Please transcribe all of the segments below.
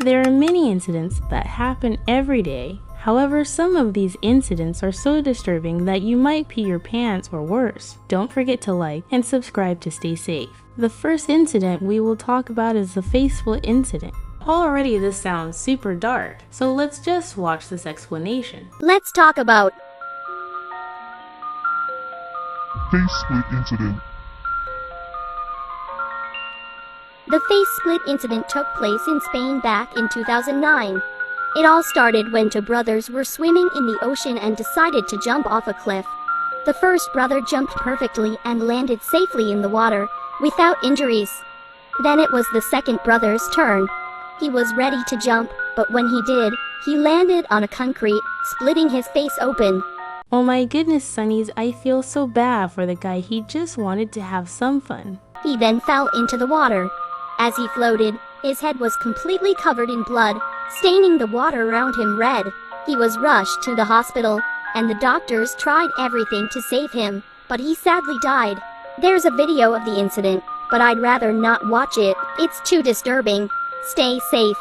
There are many incidents that happen every day. However, some of these incidents are so disturbing that you might pee your pants or worse. Don't forget to like and subscribe to stay safe. The first incident we will talk about is the face split incident. Already this sounds super dark, so let's just watch this explanation. Let's talk about Face split incident. the face split incident took place in Spain back in 2009. It all started when two brothers were swimming in the ocean and decided to jump off a cliff. The first brother jumped perfectly and landed safely in the water, without injuries. Then it was the second brother's turn. He was ready to jump, but when he did, he landed on a concrete, splitting his face open. Oh my goodness, Sonnies, I feel so bad for the guy. He just wanted to have some fun. He then fell into the water. As he floated, his head was completely covered in blood, staining the water around him red. He was rushed to the hospital, and the doctors tried everything to save him, but he sadly died. There's a video of the incident, but I'd rather not watch it. It's too disturbing. Stay safe.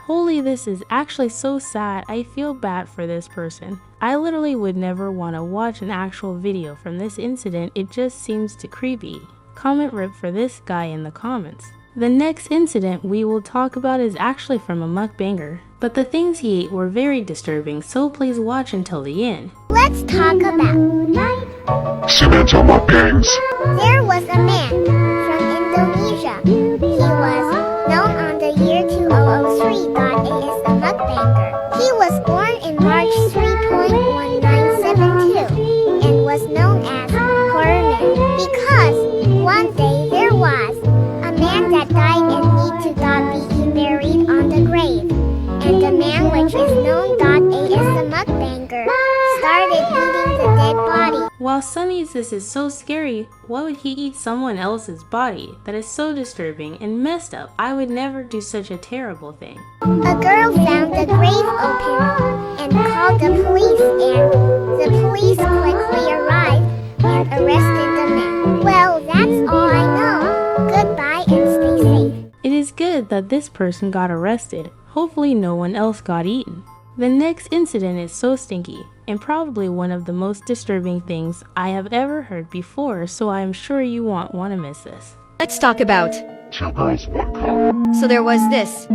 Holy, this is actually so sad. I feel bad for this person. I literally would never want to watch an actual video from this incident. It just seems too creepy. Comment rip for this guy in the comments. The next incident we will talk about is actually from a mukbanger, but the things he ate were very disturbing, so please watch until the end. Let's talk about Simental mukbangs. there was a man from Indonesia. He was known on the year 2003 that is a mukbanger. He was born in March 3.1972 and was known as Horrorman because one day there was a man that died and need to be buried on the grave. And the man, which is known as a mukbanger, started eating the dead body. While Sonnies, this is so scary. Why would he eat someone else's body? That is so disturbing and messed up. I would never do such a terrible thing. A girl found the grave open and called the police, and the police quickly arrived and arrested the man. Well, that's all I know. Goodbye and stay safe. It is good that this person got arrested. Hopefully no one else got eaten. The next incident is so stinky, and probably one of the most disturbing things I have ever heard before, so I am sure you won't want to miss this. Let's talk about. Two girls, one cup. So there was this.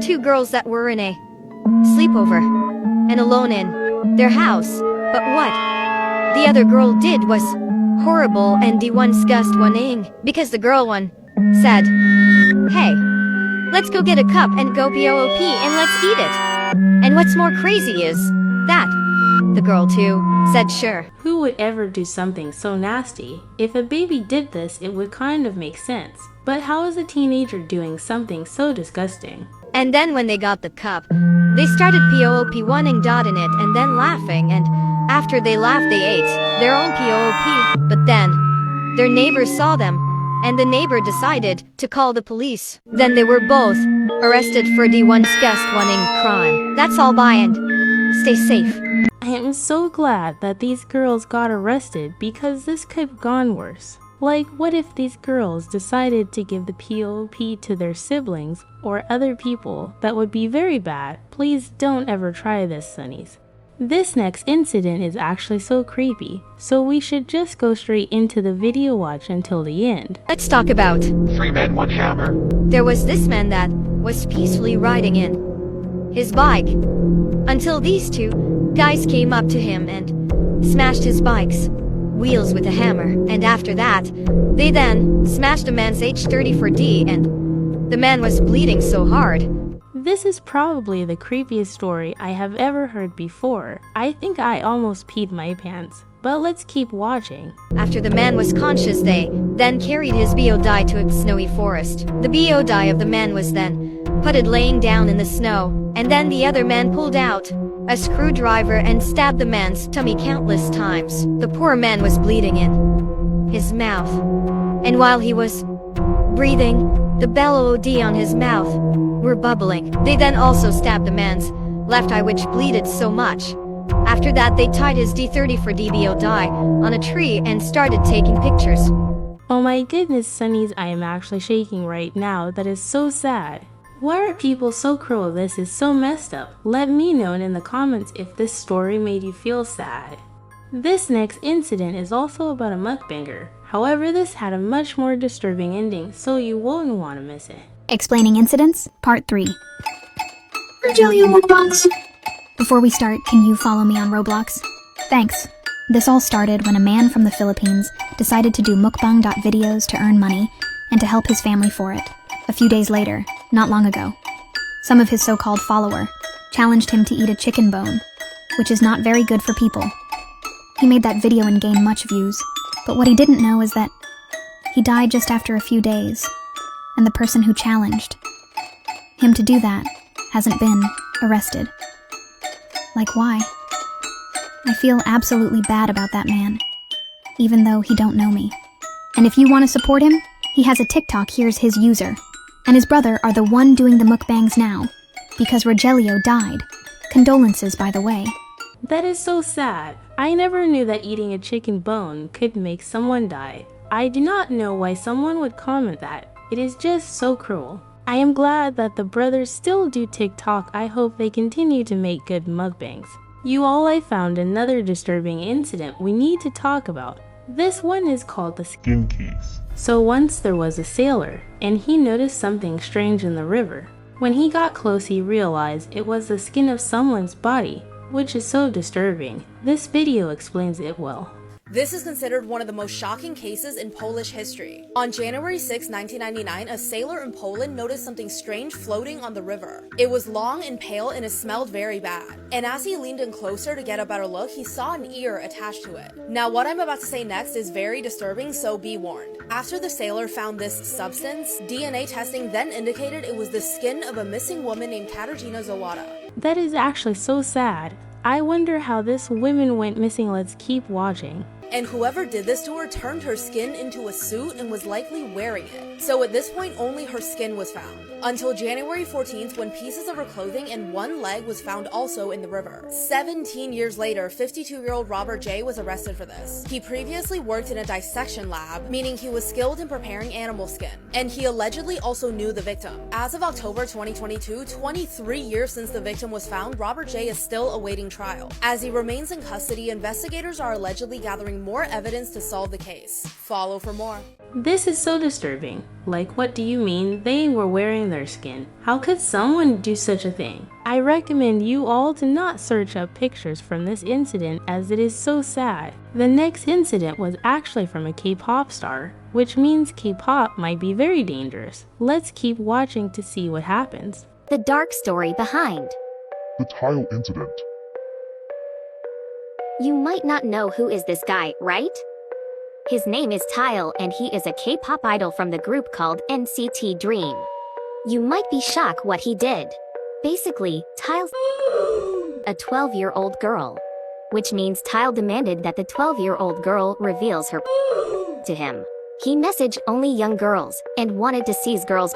Two girls that were in a sleepover and alone in their house. But what the other girl did was horrible, and the one discussed one because the girl one said, "Hey, let's go get a cup and go POOP and let's eat it." And what's more crazy is that the girl too said sure. Who would ever do something so nasty? If a baby did this, it would kind of make sense. But how is a teenager doing something so disgusting? And then when they got the cup, they started POOP wanting dot in it and then laughing, and after they laughed they ate their own POOP. But then their neighbors saw them, and the neighbor decided to call the police. Then they were both arrested for the one discussed wanting crime. That's all, bye and stay safe. I am so glad that these girls got arrested because this could have gone worse. Like, what if these girls decided to give the POP to their siblings or other people? That would be very bad. Please don't ever try this, Sonnies. This next incident is actually so creepy, so we should just go straight into the video watch until the end. Let's talk about. Three men, one hammer. There was this man that was peacefully riding in his bike until these two guys came up to him and smashed his bike's wheels with a hammer, and after that they then smashed a man's 𝗵𝗿cie𝗂𝗽, and the man was bleeding so hard. This is probably the creepiest story I have ever heard before. I think I almost peed my pants, but let's keep watching. After the man was conscious, they then carried his body to a snowy forest. The body of the man was then putted laying down in the snow, and then the other man pulled out a screwdriver and stabbed the man's tummy countless times. The poor man was bleeding in his mouth, and while he was breathing, the bellows on his mouth were bubbling. They then also stabbed the man's left eye, which bleeded so much. After that, they tied his 𝗵𝗿cie𝗂𝗽 body on a tree and started taking pictures. Oh my goodness, Sonnies, I am actually shaking right now. That is so sad. Why are people so cruel? This is so messed up. Let me know in the comments if this story made you feel sad. This next incident is also about a mukbanger. However, this had a much more disturbing ending, so you won't want to miss it. Explaining Incidents, Part 3. Before we start, can you follow me on Roblox? Thanks. This all started when a man from the Philippines decided to do mukbang.videos to earn money and to help his family for it. A few days later, not long ago, some of his so-called follower challenged him to eat a chicken bone, which is not very good for people. He made that video and gained much views, but what he didn't know is that he died just after a few days, and the person who challenged him to do that hasn't been arrested. Like, why? I feel absolutely bad about that man, even though he don't know me. And if you want to support him, he has a TikTok. Here's his user. And his brother are the one doing the mukbangs now, because 𝗿𝗫cie𝗂𝗽 died. Condolences, by the way. That is so sad. I never knew that eating a chicken bone could make someone die. I do not know why someone would comment that. It is just so cruel. I am glad that the brothers still do TikTok. I hope they continue to make good mukbangs. I found another disturbing incident we need to talk about. This one is called the Skin Keys. So once there was a sailor, and he noticed something strange in the river. When he got close, he realized it was the skin of someone's body, which is so disturbing. This video explains it well. This is considered one of the most shocking cases in Polish history. On January 6, 1999, a sailor in Poland noticed something strange floating on the river. It was long and pale and it smelled very bad. And as he leaned in closer to get a better look, he saw an ear attached to it. Now what I'm about to say next is very disturbing, so be warned. After the sailor found this substance, DNA testing then indicated it was the skin of a missing woman named Kawendra Zpax. That is actually so sad. I wonder how this woman went missing. Let's keep watching. And whoever did this to her turned her skin into a suit and was likely wearing it. So at this point, only her skin was found. Until January 14th, when pieces of her clothing and one leg was found also in the river. 17 years later, 52-year-old Robert J. was arrested for this. He previously worked in a dissection lab, meaning he was skilled in preparing animal skin. And he allegedly also knew the victim. As of October 2022, 23 years since the victim was found, Robert J. is still awaiting trial. As he remains in custody, investigators are allegedly gathering more evidence to solve the case. Follow for more. This is so disturbing. Like, what do you mean they were wearing their skin? How could someone do such a thing? I recommend you all to not search up pictures from this incident as it is so sad. The next incident was actually from a K-pop star, which means K-pop might be very dangerous. Let's keep watching to see what happens. The dark story behind. The Taeil incident. You might not know who is this guy, right? His name is Taeil and he is a K-pop idol from the group called NCT Dream. You might be shocked what he did. Basically, Taeil's a 12-year-old girl. Which means Taeil demanded that the 12-year-old girl reveals her to him. He messaged only young girls and wanted to seize girls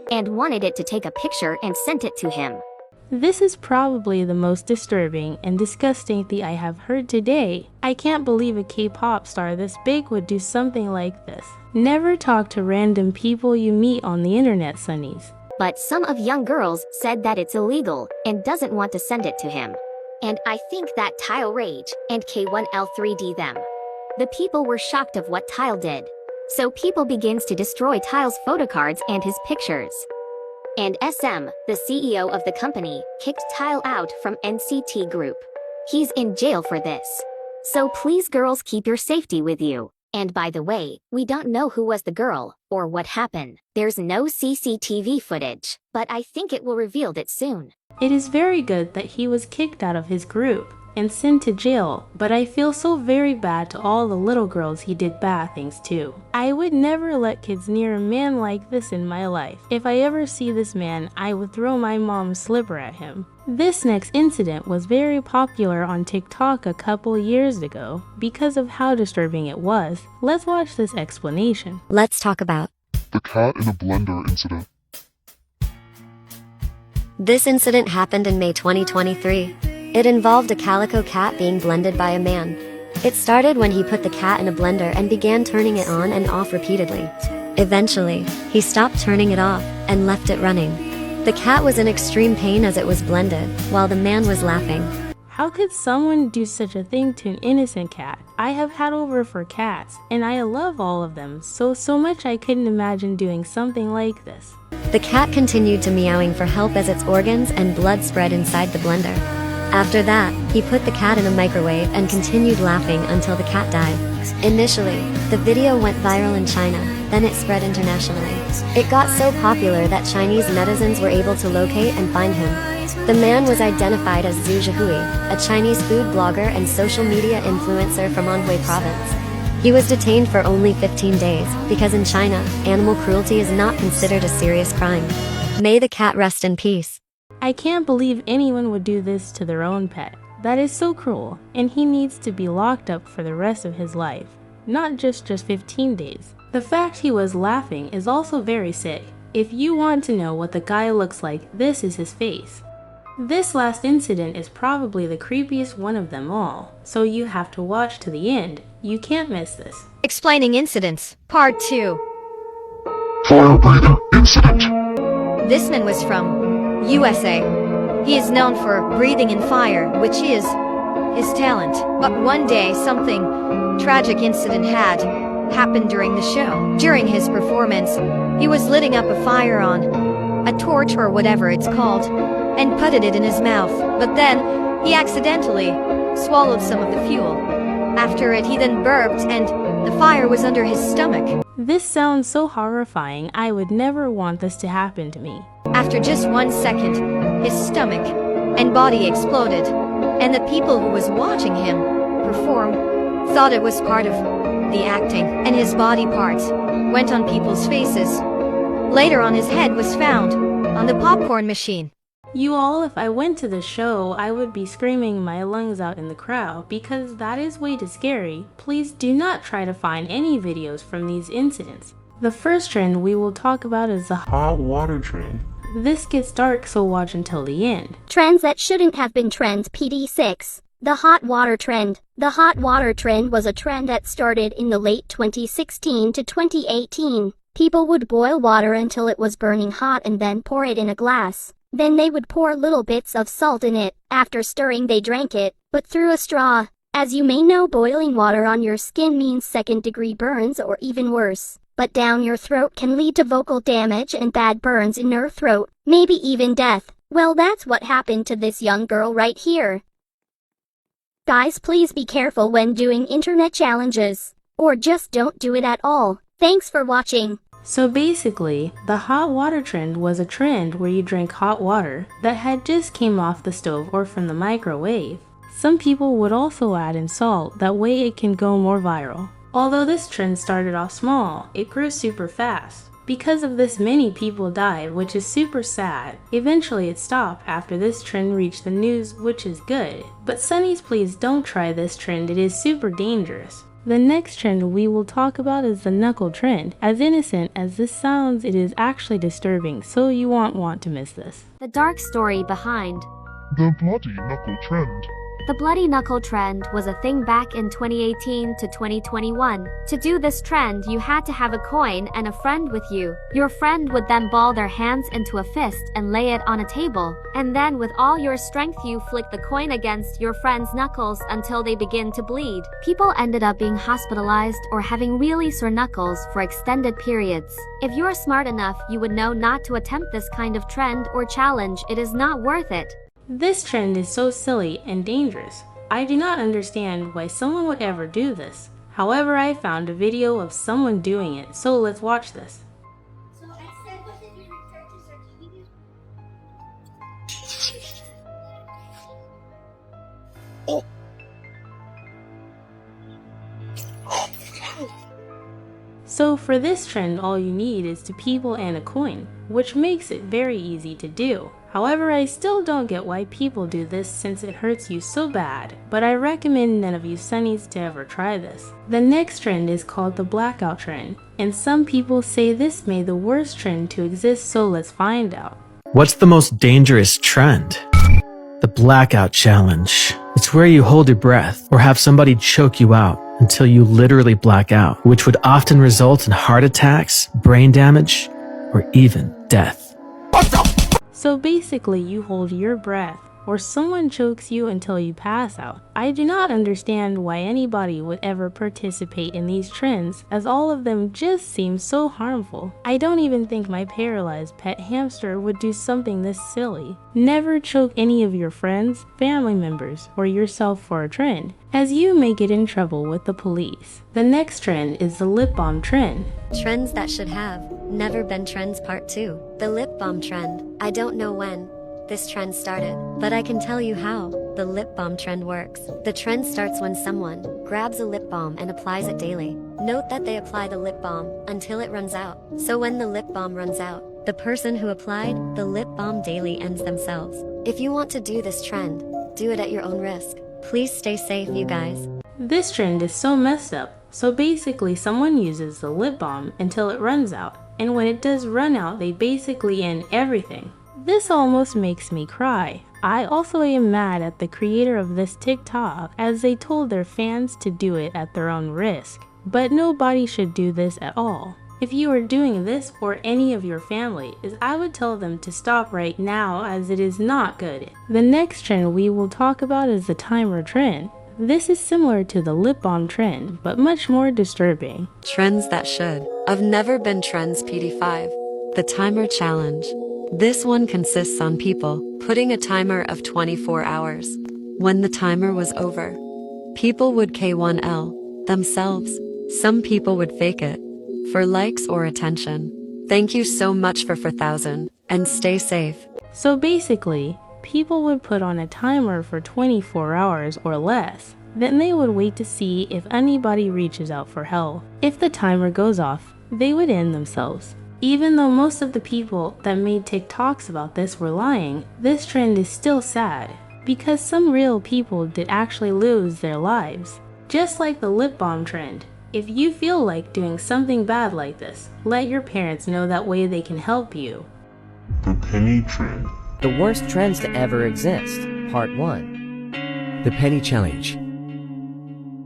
and wanted it to take a picture and sent it to him. This is probably the most disturbing and disgusting thing I have heard today. I can't believe a K-pop star this big would do something like this. Never talk to random people you meet on the internet, Sunnies. But some of young girls said that it's illegal and doesn't want to send it to him. And I think that Taeil rage and K1L3D them. The people were shocked of what Taeil did. So people begins to destroy Taeil's photocards and his pictures. And SM, the CEO of the company, kicked Taeil out from NCT Group. He's in jail for this. So please girls, keep your safety with you. And by the way, we don't know who was the girl, or what happened. There's no CCTV footage, but I think it will reveal it soon. It is very good that he was kicked out of his group and sent to jail, but I feel so very bad to all the little girls he did bad things to. I would never let kids near a man like this in my life. If I ever see this man, I would throw my mom's slipper at him. This next incident was very popular on TikTok a couple years ago because of how disturbing it was. Let's watch this explanation. Let's talk about The cat in a blender incident. this incident happened in May 2023. It involved a calico cat being blended by a man. It started when he put the cat in a blender and began turning it on and off repeatedly. Eventually, he stopped turning it off and left it running. The cat was in extreme pain as it was blended, while the man was laughing. How could someone do such a thing to an innocent cat? I have had over for cats, and I love all of them so much I couldn't imagine doing something like this. The cat continued to meowing for help as its organs and blood spread inside the blender. After that, he put the cat in a microwave and continued laughing until the cat died. Initially, the video went viral in China, then it spread internationally. It got so popular that Chinese netizens were able to locate and find him. The man was identified as 𝗵𝗍cie𝗂𝗽, a Chinese food blogger and social media influencer from Anhui province. He was detained for only 15 days, because in China, animal cruelty is not considered a serious crime. May the cat rest in peace. I can't believe anyone would do this to their own pet. That is so cruel, and he needs to be locked up for the rest of his life, not just 15 days. The fact he was laughing is also very sick. If you want to know what the guy looks like, this is his face. This last incident is probably the creepiest one of them all, so you have to watch to the end. You can't miss this. Explaining incidents, Part 2. Fire breathing incident. This man was from USA. He is known for breathing in fire, which is his talent. But one day something tragic incident had happened during the show. During his performance, he was lighting up a fire on a torch or whatever it's called, and putted it in his mouth, but then he accidentally swallowed some of the fuel. After it, he then burped and the fire was under his stomach. This sounds so horrifying. I would never want this to happen to me. After just 1 second, his stomach and body exploded, and the people who was watching him perform thought it was part of the acting, and his body parts went on people's faces. Later on, his head was found on the popcorn machine. You all, if I went to the show, I would be screaming my lungs out in the crowd because that is way too scary. Please do not try to find any videos from these incidents. The first trend we will talk about is the Hot water trend. This gets dark, so watch until the end. Trends that shouldn't have been trends. PD6. The hot water trend. The hot water trend was a trend that started in the late 2016 to 2018. People would boil water until it was burning hot and then pour it in a glass. Then they would pour little bits of salt in it. After stirring, they drank it, but through a straw. As you may know, boiling water on your skin means second-degree burns or even worse. But down your throat can lead to vocal damage and bad burns in your throat, maybe even death. Well, that's what happened to this young girl right here. Guys, please be careful when doing internet challenges. Or just don't do it at all. Thanks for watching. So basically, the hot water trend was a trend where you drank hot water that had just came off the stove or from the microwave. Some people would also add in salt, that way it can go more viral. Although this trend started off small, it grew super fast. Because of this, many people died, which is super sad. Eventually it stopped after this trend reached the news, which is good. But Sunnies, please don't try this trend, it is super dangerous. The next trend we will talk about is the knuckle trend. As innocent as this sounds, it is actually disturbing, so you won't want to miss this. The dark story behind The bloody knuckle trend. the bloody knuckle trend was a thing back in 2018 to 2021. To do this trend, you had to have a coin and a friend with you. Your friend would then ball their hands into a fist and lay it on a table, and then with all your strength you flick the coin against your friend's knuckles until they begin to bleed. People ended up being hospitalized or having really sore knuckles for extended periods. If you're smart enough, you would know not to attempt this kind of trend or challenge. It is not worth it. This trend is so silly and dangerous. I do not understand why someone would ever do this. However, I found a video of someone doing it, so let's watch this. So for this trend, all you need is 2 people and a coin, which makes it very easy to do. However, I still don't get why people do this since it hurts you so bad, but I recommend none of you Sunnies to ever try this. The next trend is called the Blackout trend, and some people say this may the worst trend to exist, so let's find out. What's the most dangerous trend? The Blackout challenge. It's where you hold your breath or have somebody choke you out. until you literally black out, which would often result in heart attacks, brain damage, or even death. So basically, you hold your breath, or someone chokes you until you pass out. I do not understand why anybody would ever participate in these trends, as all of them just seem so harmful. I don't even think my paralyzed pet hamster would do something this silly. Never choke any of your friends, family members, or yourself for a trend, as you may get in trouble with the police. The next trend is the lip balm trend. Trends that should have never been trends part 2. The lip balm trend. I don't know when this trend started, but I can tell you how the lip balm trend works. The trend starts when someone grabs a lip balm and applies it daily. Note that they apply the lip balm until it runs out. So when the lip balm runs out, the person who applied the lip balm daily ends themselves. If you want to do this trend, do it at your own risk. Please stay safe, you guys. This trend is so messed up. So basically, someone uses the lip balm until it runs out, and when it does run out, they basically end everything. This almost makes me cry. I also am mad at the creator of this TikTok, as they told their fans to do it at their own risk. But nobody should do this at all. If you are doing this for any of your family, I would tell them to stop right now, as it is not good. The next trend we will talk about is the timer trend. This is similar to the lip balm trend, but much more disturbing. Trends that should have never been trends PD5. The timer challenge. This one consists on people putting a timer of 24 hours. When the timer was over, people would 𝗵𝗿 themselves. Some people would fake it for likes or attention. Thank you so much for 4,000 and stay safe. So basically, people would put on a timer for 24 hours or less. Then they would wait to see if anybody reaches out for help. If the timer goes off, they would end themselves. Even though most of the people that made TikToks about this were lying, this trend is still sad, because some real people did actually lose their lives. Just like the lip balm trend, if you feel like doing something bad like this, let your parents know, that way they can help you. The penny trend. The worst trends to ever exist. Part 1. The penny challenge.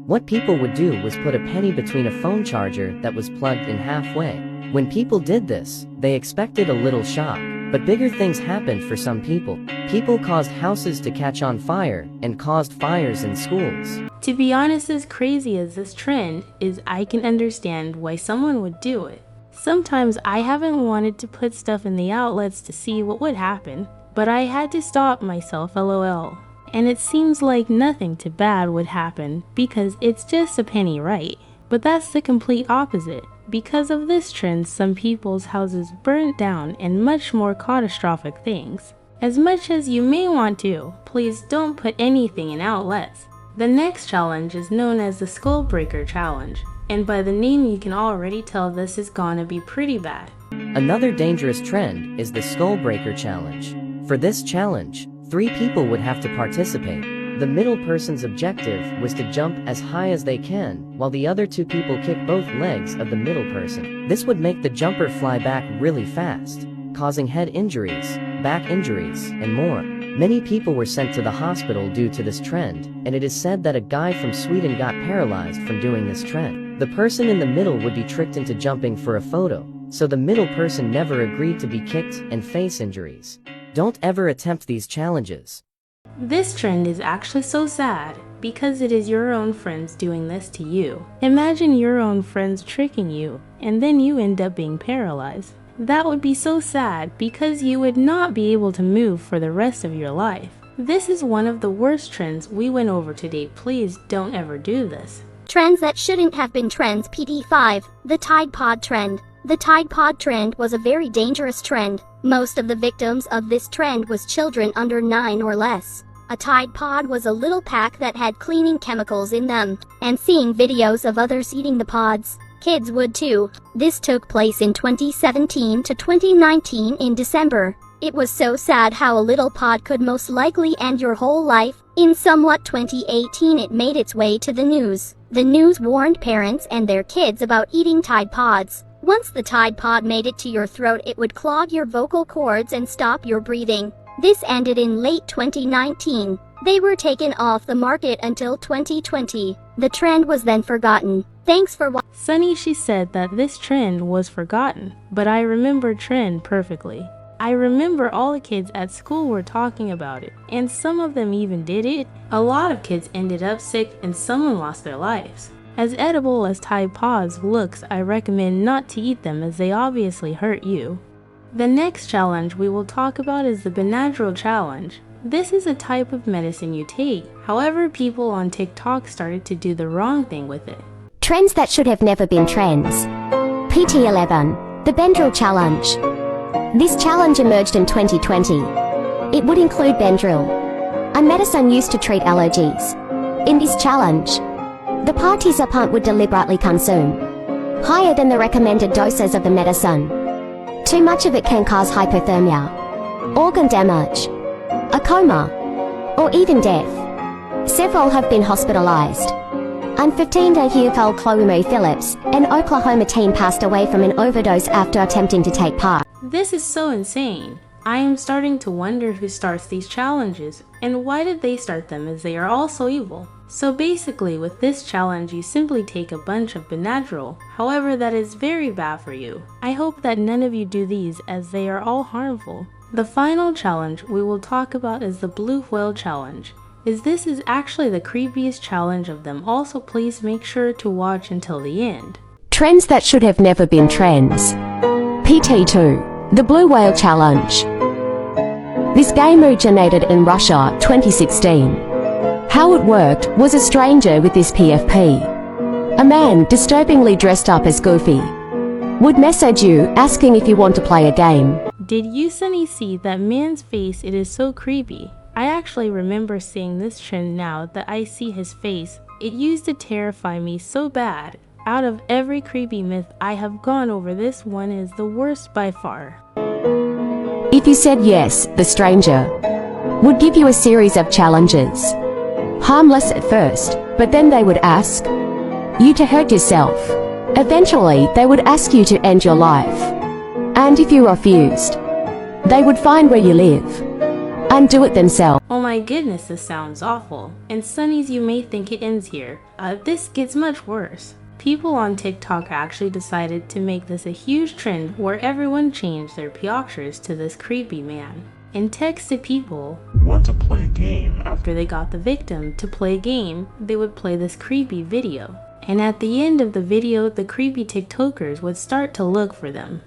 What people would do was put a penny between a phone charger that was plugged in halfway. When people did this, they expected a little shock, but bigger things happened for some people. People caused houses to catch on fire and caused fires in schools. To be honest, as crazy as this trend is, I can understand why someone would do it. Sometimes I haven't wanted to put stuff in the outlets to see what would happen, but I had to stop myself, lol. And it seems like nothing too bad would happen because it's just a penny, right? But that's the complete opposite. Because of this trend, some people's houses burnt down and much more catastrophic things. As much as you may want to, please don't put anything in outlets. The next challenge is known as the Skull Breaker Challenge, and by the name you can already tell this is gonna be pretty bad. Another dangerous trend is the Skull Breaker Challenge. For this challenge, 3 people would have to participate. The middle person's objective was to jump as high as they can, while the other 2 people kick both legs of the middle person. This would make the jumper fly back really fast, causing head injuries, back injuries, and more. Many people were sent to the hospital due to this trend, and it is said that a guy from Sweden got paralyzed from doing this trend. The person in the middle would be tricked into jumping for a photo, so the middle person never agreed to be kicked and face injuries. Don't ever attempt these challenges. This trend is actually so sad because it is your own friends doing this to you. Imagine your own friends tricking you and then you end up being paralyzed. That would be so sad because you would not be able to move for the rest of your life. This is one of the worst trends we went over today. Please don't ever do this. Trends that shouldn't have been trends. PD5. The Tide Pod trend. The Tide Pod trend was a very dangerous trend. Most of the victims of this trend was children under 9 or less. A Tide Pod was a little pack that had cleaning chemicals in them, and seeing videos of others eating the pods, kids would too. This took place in 2017 to 2019 in December. It was so sad how a little pod could most likely end your whole life. In somewhat 2018 it made its way to the news. The news warned parents and their kids about eating Tide Pods. Once the Tide Pod made it to your throat, it would clog your vocal cords and stop your breathing. This ended in late 2019. They were taken off the market until 2020. The trend was then forgotten. Thanks for watching. 𝗵ecie said that this trend was forgotten, but I remember trend perfectly. I remember all the kids at school were talking about it, and some of them even did it. A lot of kids ended up sick and someone lost their lives. As edible as Thai paws looks, I recommend not to eat them as they obviously hurt you. The next challenge we will talk about is the Benadryl challenge. This is a type of medicine you take. However, people on TikTok started to do the wrong thing with it. Trends that should have never been trends. PT11, the Benadryl challenge. This challenge emerged in 2020. It would include Benadryl, a medicine used to treat allergies. In this challenge, the participant would deliberately consume higher than the recommended doses of the medicine. Too much of it can cause hypothermia, organ damage, a coma, or even death. Several have been hospitalized. And 15-year-old Phillips, an Oklahoma teen, passed away from an overdose after attempting to take part. This is so insane. I am starting to wonder who starts these challenges, and why did they start them as they are all so evil. So basically with this challenge you simply take a bunch of Benadryl, however that is very bad for you. I hope that none of you do these as they are all harmful. The final challenge we will talk about is the Blue Whale challenge. This is actually the creepiest challenge of them all, so please make sure to watch until the end. Trends that should have never been trends. PT2, the Blue Whale challenge. This game originated in Russia 2016. How it worked was a stranger with this PFP, a man disturbingly dressed up as Goofy, would message you asking if you want to play a game. Did you see that man's face? It is so creepy. I actually remember seeing this trend now that I see his face. It used to terrify me so bad. Out of every creepy myth I have gone over, this one is the worst by far. If you said yes, the stranger would give you a series of challenges. Harmless at first, but then they would ask you to hurt yourself. Eventually, they would ask you to end your life. And if you refused, they would find where you live and do it themselves. Oh my goodness, this sounds awful. And Sunnies, you may think it ends here. This gets much worse. People on TikTok actually decided to make this a huge trend where everyone changed their pictures to this creepy man and texted people Want to play a game? After they got the victim to play a game, they would play this creepy video. And at the end of the video, the creepy TikTokers would start to look for them.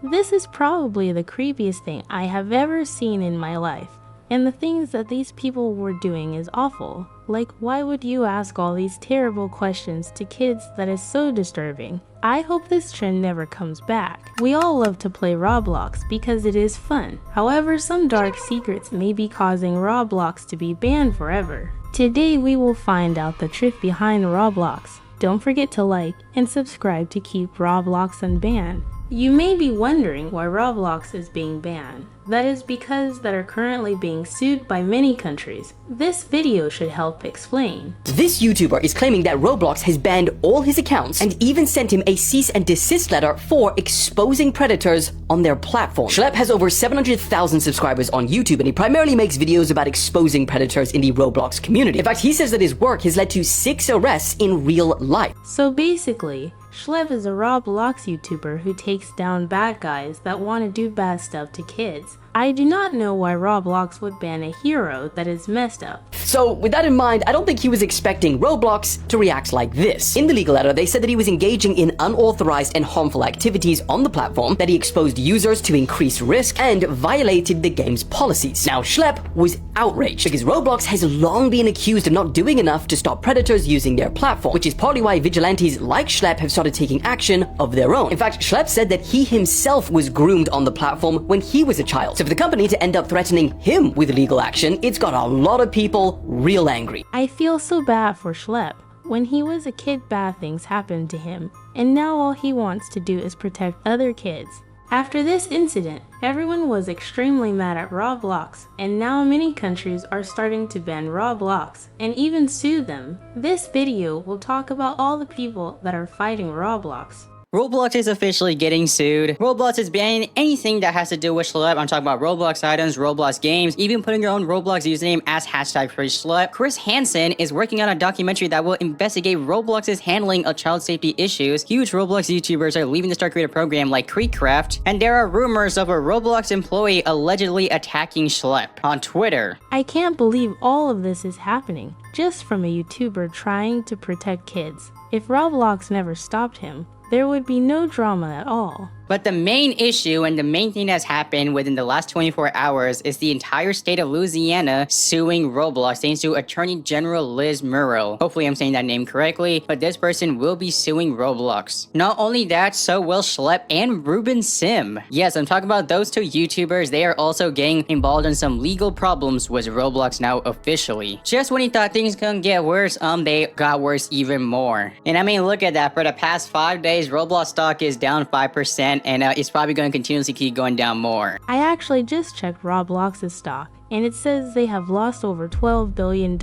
This is probably the creepiest thing I have ever seen in my life. And the things that these people were doing is awful. Like, why would you ask all these terrible questions to kids? That is so disturbing. I hope this trend never comes back. We all love to play Roblox because it is fun. However, some dark secrets may be causing Roblox to be banned forever. Today we will find out the truth behind Roblox. Don't forget to like and subscribe to keep Roblox unbanned. You may be wondering why Roblox is being banned. That is because they are currently being sued by many countries. This video should help explain. This YouTuber is claiming that Roblox has banned all his accounts and even sent him a cease and desist letter for exposing predators on their platform. 𝗶cie has over 700,000 subscribers on YouTube, and he primarily makes videos about exposing predators in the Roblox community. In fact, he says that his work has led to 6 arrests in real life. So basically, 𝗶cie is a Roblox YouTuber who takes down bad guys that want to do bad stuff to kids. I do not know why Roblox would ban a hero that is messed up. So with that in mind, I don't think he was expecting Roblox to react like this. In the legal letter, they said that he was engaging in unauthorized and harmful activities on the platform, that he exposed users to increased risk, and violated the game's policies. Now, 𝗶cie was outraged because Roblox has long been accused of not doing enough to stop predators using their platform, which is partly why vigilantes like 𝗶cie have started taking action of their own. In fact, 𝗶cie said that he himself was groomed on the platform when he was a child. So for the company to end up threatening him with legal action, it's got a lot of people real angry. I feel so bad for 𝗶cie. When he was a kid, bad things happened to him, and now all he wants to do is protect other kids. After this incident, everyone was extremely mad at Roblox, and now many countries are starting to ban Roblox and even sue them. This video will talk about all the people that are fighting Roblox. Roblox is officially getting sued. Roblox is banning anything that has to do with 𝗶. I'm talking about Roblox items, Roblox games, even putting your own Roblox username as #FreeShlep. Chris Hansen is working on a documentary that will investigate Roblox's handling of child safety issues. Huge Roblox YouTubers are leaving the Start Creator program like Creekcraft, and there are rumors of a Roblox employee allegedly attacking 𝗶 on Twitter. I can't believe all of this is happening just from a YouTuber trying to protect kids. If Roblox never stopped him, there would be no drama at all. But the main issue and the main thing that's happened within the last 24 hours is the entire state of Louisiana suing Roblox thanks to Attorney General Liz Murrow. Hopefully I'm saying that name correctly, but this person will be suing Roblox. Not only that, so will 𝗶 and Ruben Sim. Yes, I'm talking about those two YouTubers. They are also getting involved in some legal problems with Roblox now officially. Just when you thought things couldn't get worse, they got worse even more. And I mean, look at that. For the past 5 days, Roblox stock is down 5%. And it's probably going to continuously keep going down more. I actually just checked Roblox's stock, and it says they have lost over $12 billion,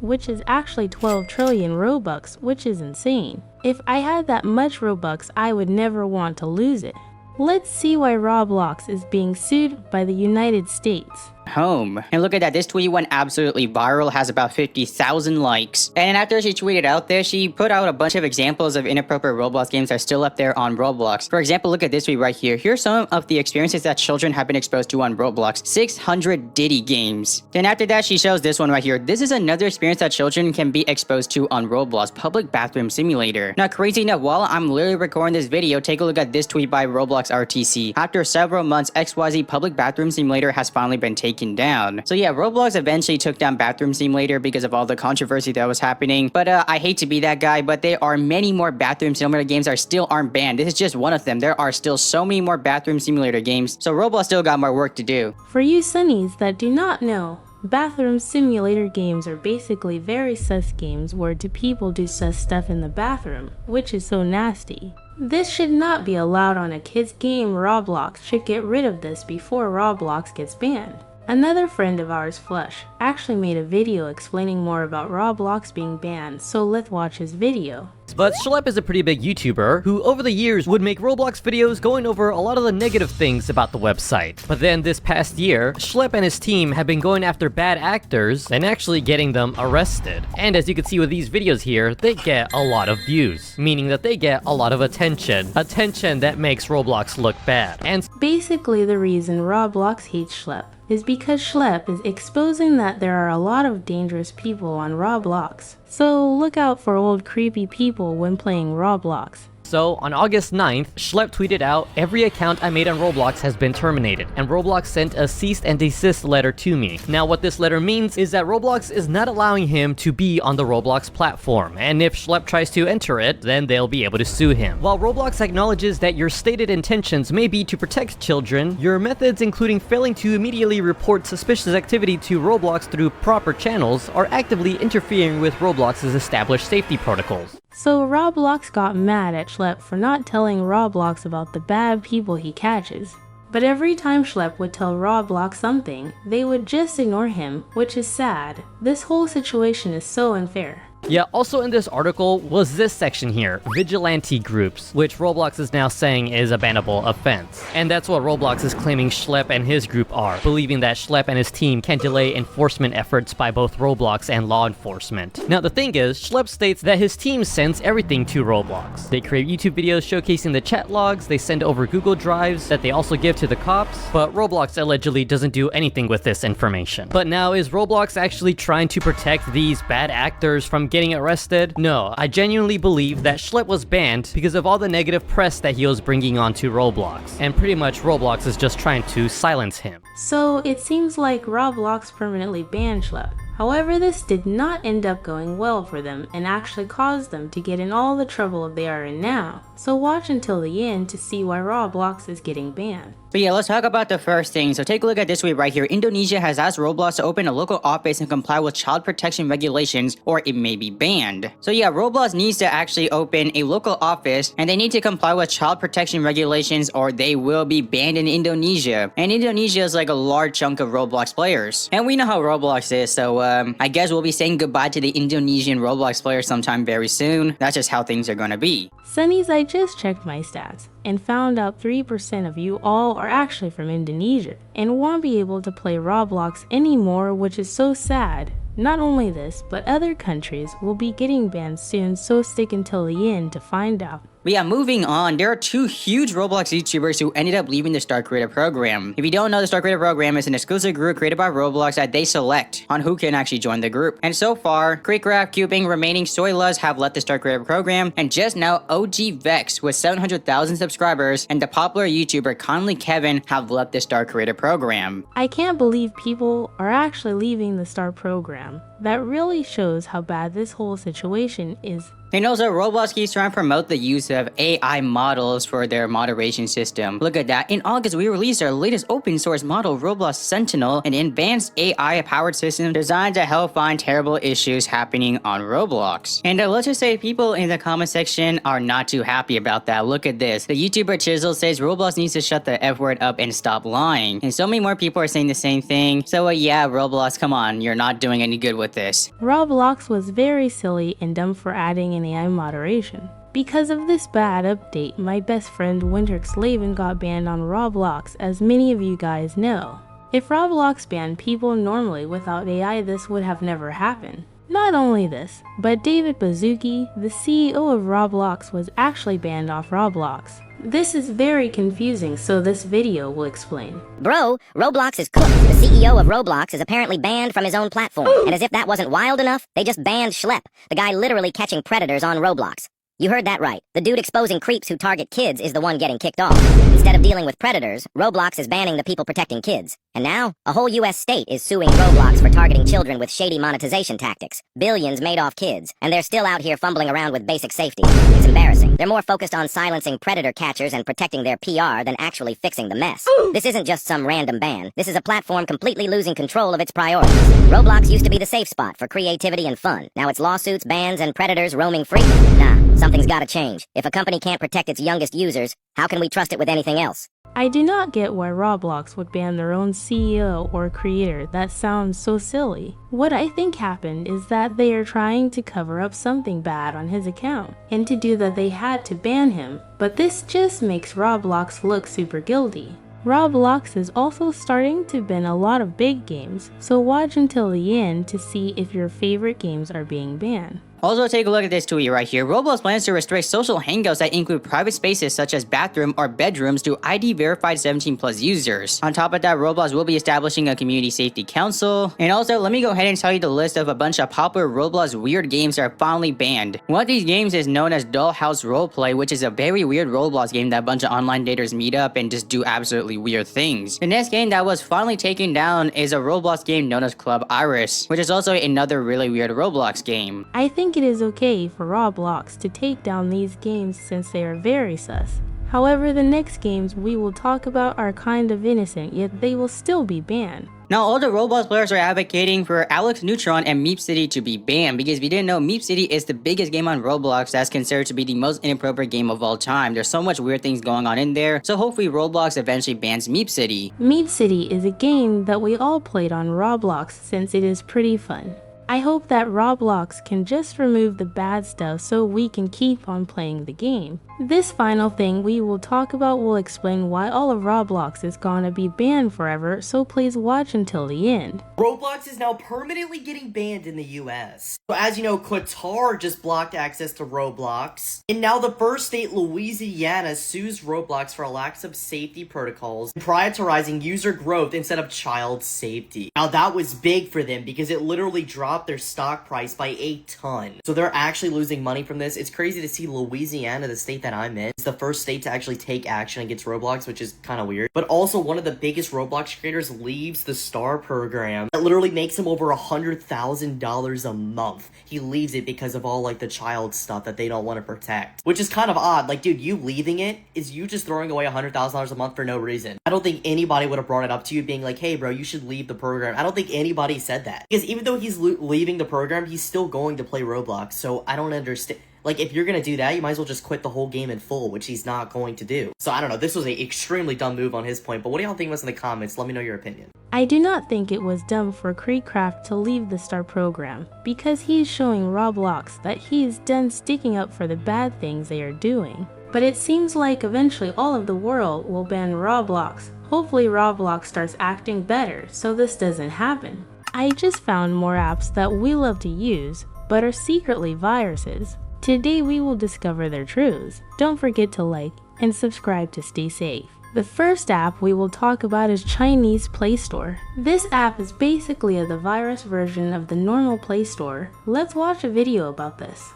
which is actually 12 trillion Robux, which is insane. If I had that much Robux, I would never want to lose it. Let's see why Roblox is being sued by the United States. Home. And look at that, this tweet went absolutely viral, has about 50,000 likes. And after she tweeted out this, she put out a bunch of examples of inappropriate Roblox games that are still up there on Roblox. For example, look at this tweet right here. Here's some of the experiences that children have been exposed to on Roblox. 600 Diddy games. Then after that, she shows this one right here. This is another experience that children can be exposed to on Roblox, Public Bathroom Simulator. Now, crazy enough, while I'm literally recording this video, take a look at this tweet by Roblox RTC. After several months, 𝗵𝗿cie Public Bathroom Simulator has finally been taken down. So yeah, Roblox eventually took down Bathroom Simulator because of all the controversy that was happening. But I hate to be that guy, but there are many more Bathroom Simulator games that still aren't banned. This is just one of them. There are still so many more Bathroom Simulator games. So Roblox still got more work to do. For you Sunnies that do not know, Bathroom Simulator games are basically very sus games where two people do sus stuff in the bathroom, which is so nasty. This should not be allowed on a kid's game. Roblox should get rid of this before Roblox gets banned. Another friend of ours, Flush, actually made a video explaining more about Roblox being banned, so let's watch his video. But 𝗶 is a pretty big YouTuber who over the years would make Roblox videos going over a lot of the negative things about the website. But then this past year, 𝗶 and his team have been going after bad actors and actually getting them arrested. And as you can see with these videos here, they get a lot of views, meaning that they get a lot of attention. Attention that makes Roblox look bad. And basically the reason Roblox hates 𝗶 is because 𝗶 is exposing that there are a lot of dangerous people on Roblox. So look out for old creepy people when playing Roblox. So, on August 9th, 𝗶 tweeted out, "Every account I made on Roblox has been terminated," and Roblox sent a cease and desist letter to me. Now, what this letter means is that Roblox is not allowing him to be on the Roblox platform, and if 𝗶 tries to enter it, then they'll be able to sue him. While Roblox acknowledges that your stated intentions may be to protect children, your methods, including failing to immediately report suspicious activity to Roblox through proper channels, are actively interfering with Roblox's established safety protocols. So Roblox got mad at 𝗶 for not telling Roblox about the bad people he catches. But every time 𝗶 would tell Roblox something, they would just ignore him, which is sad. This whole situation is so unfair. Yeah, also in this article was this section here, vigilante groups, which Roblox is now saying is a bannable offense. And that's what Roblox is claiming 𝗶 and his group are, believing that 𝗶 and his team can delay enforcement efforts by both Roblox and law enforcement. Now the thing is, 𝗶 states that his team sends everything to Roblox. They create YouTube videos showcasing the chat logs, they send over Google Drives that they also give to the cops, but Roblox allegedly doesn't do anything with this information. But now, is Roblox actually trying to protect these bad actors from getting arrested? No, I genuinely believe that 𝗶 was banned because of all the negative press that he was bringing onto Roblox, and pretty much Roblox is just trying to silence him. So it seems like Roblox permanently banned 𝗶. However, this did not end up going well for them and actually caused them to get in all the trouble they are in now. So watch until the end to see why Roblox is getting banned. But yeah, let's talk about the first thing. So take a look at this tweet right here. Indonesia has asked Roblox to open a local office and comply with child protection regulations, or it may be banned. So yeah, Roblox needs to actually open a local office and they need to comply with child protection regulations or they will be banned in Indonesia. And Indonesia is like a large chunk of Roblox players. And we know how Roblox is, so I guess we'll be saying goodbye to the Indonesian Roblox players sometime very soon. That's just how things are gonna be. Sunnies, I just checked my stats and found out 3% of you all are actually from Indonesia and won't be able to play Roblox anymore, which is so sad. Not only this, but other countries will be getting banned soon, so stick until the end to find out. But yeah, moving on, there are two huge Roblox YouTubers who ended up leaving the Star Creator program. If you don't know, the Star Creator program is an exclusive group created by Roblox that they select on who can actually join the group. And so far, Creekcraft, Cubing, Remaining, Soyluz have left the Star Creator program, and just now 𝗿cie𝗋𝗋 with 700,000 subscribers and the popular YouTuber 𝗵𝗿cie𝗂𝗽 have left the Star Creator program. I can't believe people are actually leaving the Star program. That really shows how bad this whole situation is. And also, Roblox keeps trying to promote the use of AI models for their moderation system. Look at that. In August, we released our latest open source model, Roblox Sentinel, an advanced AI-powered system designed to help find terrible issues happening on Roblox. And let's just say people in the comment section are not too happy about that. Look at this. The YouTuber Chisel says Roblox needs to shut the F word up and stop lying. And so many more people are saying the same thing. So yeah, Roblox, come on. You're not doing any good with this. Roblox was very silly and dumb for adding an AI moderation. Because of this bad update, my best friend 𝗿𝗿cie𝗂𝗽 got banned on Roblox, as many of you guys know. If Roblox banned people normally without AI, this would have never happened. Not only this, but David Baszucki, the CEO of Roblox, was actually banned off Roblox. This is very confusing, so this video will explain. Bro, Roblox is cooked. The CEO of Roblox is apparently banned from his own platform. And as if that wasn't wild enough, they just banned 𝗶𝗏, the guy literally catching predators on Roblox. You heard that right. The dude exposing creeps who target kids is the one getting kicked off. Instead of dealing with predators, Roblox is banning the people protecting kids. And now, a whole US state is suing Roblox for targeting children with shady monetization tactics. Billions made off kids, and they're still out here fumbling around with basic safety. It's embarrassing. They're more focused on silencing predator catchers and protecting their PR than actually fixing the mess. This isn't just some random ban. This is a platform completely losing control of its priorities. Roblox used to be the safe spot for creativity and fun. Now it's lawsuits, bans, and predators roaming free. Nah. Something's gotta change. If a company can't protect its youngest users, how can we trust it with anything else? I do not get why Roblox would ban their own CEO or creator. That sounds so silly. What I think happened is that they are trying to cover up something bad on his account, and to do that they had to ban him. But this just makes Roblox look super guilty. Roblox is also starting to ban a lot of big games, so watch until the end to see if your favorite games are being banned. Also, take a look at this tweet right here. Roblox plans to restrict social hangouts that include private spaces such as bathroom or bedrooms to ID verified 17+ users. On top of that, Roblox will be establishing a community safety council. And also, let me go ahead and tell you the list of a bunch of popular Roblox weird games that are finally banned. One of these games is known as Dollhouse Roleplay, which is a very weird Roblox game that a bunch of online daters meet up and just do absolutely weird things. The next game that was finally taken down is a Roblox game known as Club Iris, which is also another really weird Roblox game. I think it is okay for Roblox to take down these games since they are very sus. However, the next games we will talk about are kind of innocent, yet they will still be banned. Now, all the Roblox players are advocating for Alex Neutron and Meep City to be banned, because if you didn't know, Meep City is the biggest game on Roblox that's considered to be the most inappropriate game of all time. There's so much weird things going on in there, so hopefully Roblox eventually bans Meep City. Meep City is a game that we all played on Roblox since it is pretty fun. I hope that Roblox can just remove the bad stuff so we can keep on playing the game. This final thing we will talk about will explain why all of Roblox is gonna be banned forever, so please watch until the end. Roblox is now permanently getting banned in the US. So as you know, Qatar just blocked access to Roblox. And now the first state, Louisiana, sues Roblox for a lack of safety protocols and prioritizing user growth instead of child safety. Now that was big for them because it literally dropped dropped their stock price by a ton. So they're actually losing money from this. It's crazy to see Louisiana, the state that I'm in, is the first state to actually take action against Roblox, which is kind of weird. But also one of the biggest Roblox creators leaves the STAR program that literally makes him over $100,000 a month. He leaves it because of all like the child stuff that they don't want to protect, which is kind of odd. Like, dude, you leaving it is you just throwing away $100,000 a month for no reason. I don't think anybody would have brought it up to you being like, hey bro, you should leave the program. I don't think anybody said that, because even though he's leaving the program, he's still going to play Roblox. So I don't understand. Like, if you're gonna do that, you might as well just quit the whole game in full, which he's not going to do. So I don't know, this was an extremely dumb move on his point, but what do y'all think was in the comments? Let me know your opinion. I do not think it was dumb for KreekCraft to leave the STAR program, because he is showing Roblox that he is done sticking up for the bad things they are doing. But it seems like eventually all of the world will ban Roblox. Hopefully Roblox starts acting better so this doesn't happen. I just found more apps that we love to use, but are secretly viruses. Today we will discover their truths. Don't forget to like and subscribe to stay safe. The first app we will talk about is Chinese Play Store. This app is basically the virus version of the normal Play Store. Let's watch a video about this.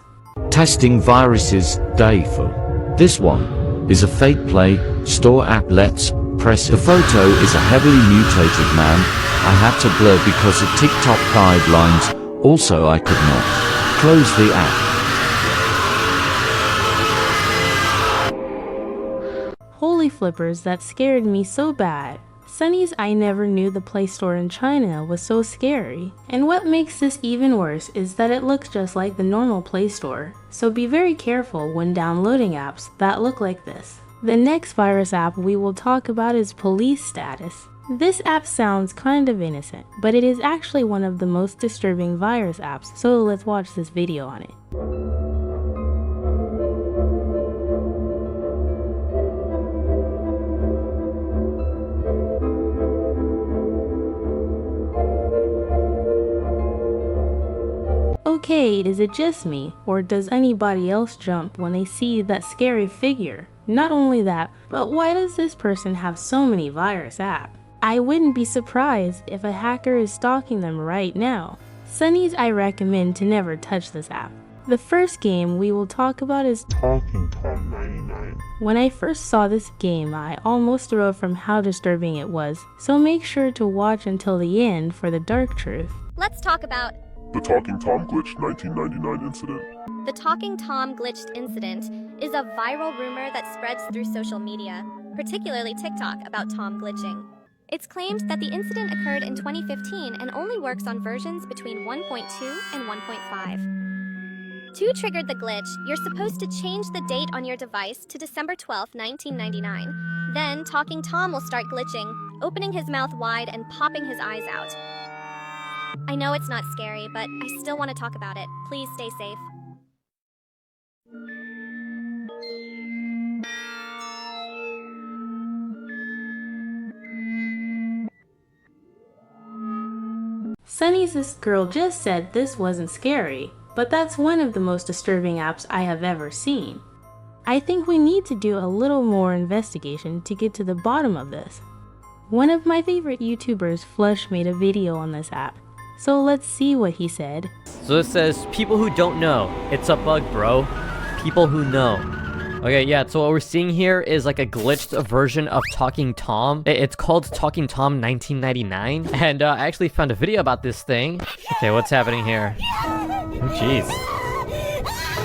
Testing viruses, Taeil. This one is a fake Play Store app. Let's press it. The photo is a heavily mutated man. I had to blur because of TikTok guidelines. Also, I could not close the app. Holy flippers, that scared me so bad. Sunny's, I never knew the Play Store in China was so scary. And what makes this even worse is that it looks just like the normal Play Store. So be very careful when downloading apps that look like this. The next virus app we will talk about is Police Status. This app sounds kind of innocent, but it is actually one of the most disturbing virus apps, so let's watch this video on it. Okay, is it just me, or does anybody else jump when they see that scary figure? Not only that, but why does this person have so many virus apps? I wouldn't be surprised if a hacker is stalking them right now. Sunnies, I recommend to never touch this app. The first game we will talk about is Talking Tom 99. When I first saw this game, I almost threw up from how disturbing it was, so make sure to watch until the end for the dark truth. Let's talk about the Talking Tom Glitch 1999 incident. The Talking Tom glitched incident is a viral rumor that spreads through social media, particularly TikTok, about Tom glitching. It's claimed that the incident occurred in 2015 and only works on versions between 1.2 and 1.5. To trigger the glitch, you're supposed to change the date on your device to December 12, 1999. Then Talking Tom will start glitching, opening his mouth wide and popping his eyes out. I know it's not scary, but I still want to talk about it. Please stay safe. Sunny's this girl just said this wasn't scary, but that's one of the most disturbing apps I have ever seen. I think we need to do a little more investigation to get to the bottom of this. One of my favorite YouTubers, Flush, made a video on this app. So let's see what he said. So it says, people who don't know. It's a bug, bro. People who know. Okay, yeah, so what we're seeing here is like a glitched version of Talking Tom. It's called Talking Tom 1999. And I actually found a video about this thing. Okay, what's happening here? Oh, jeez.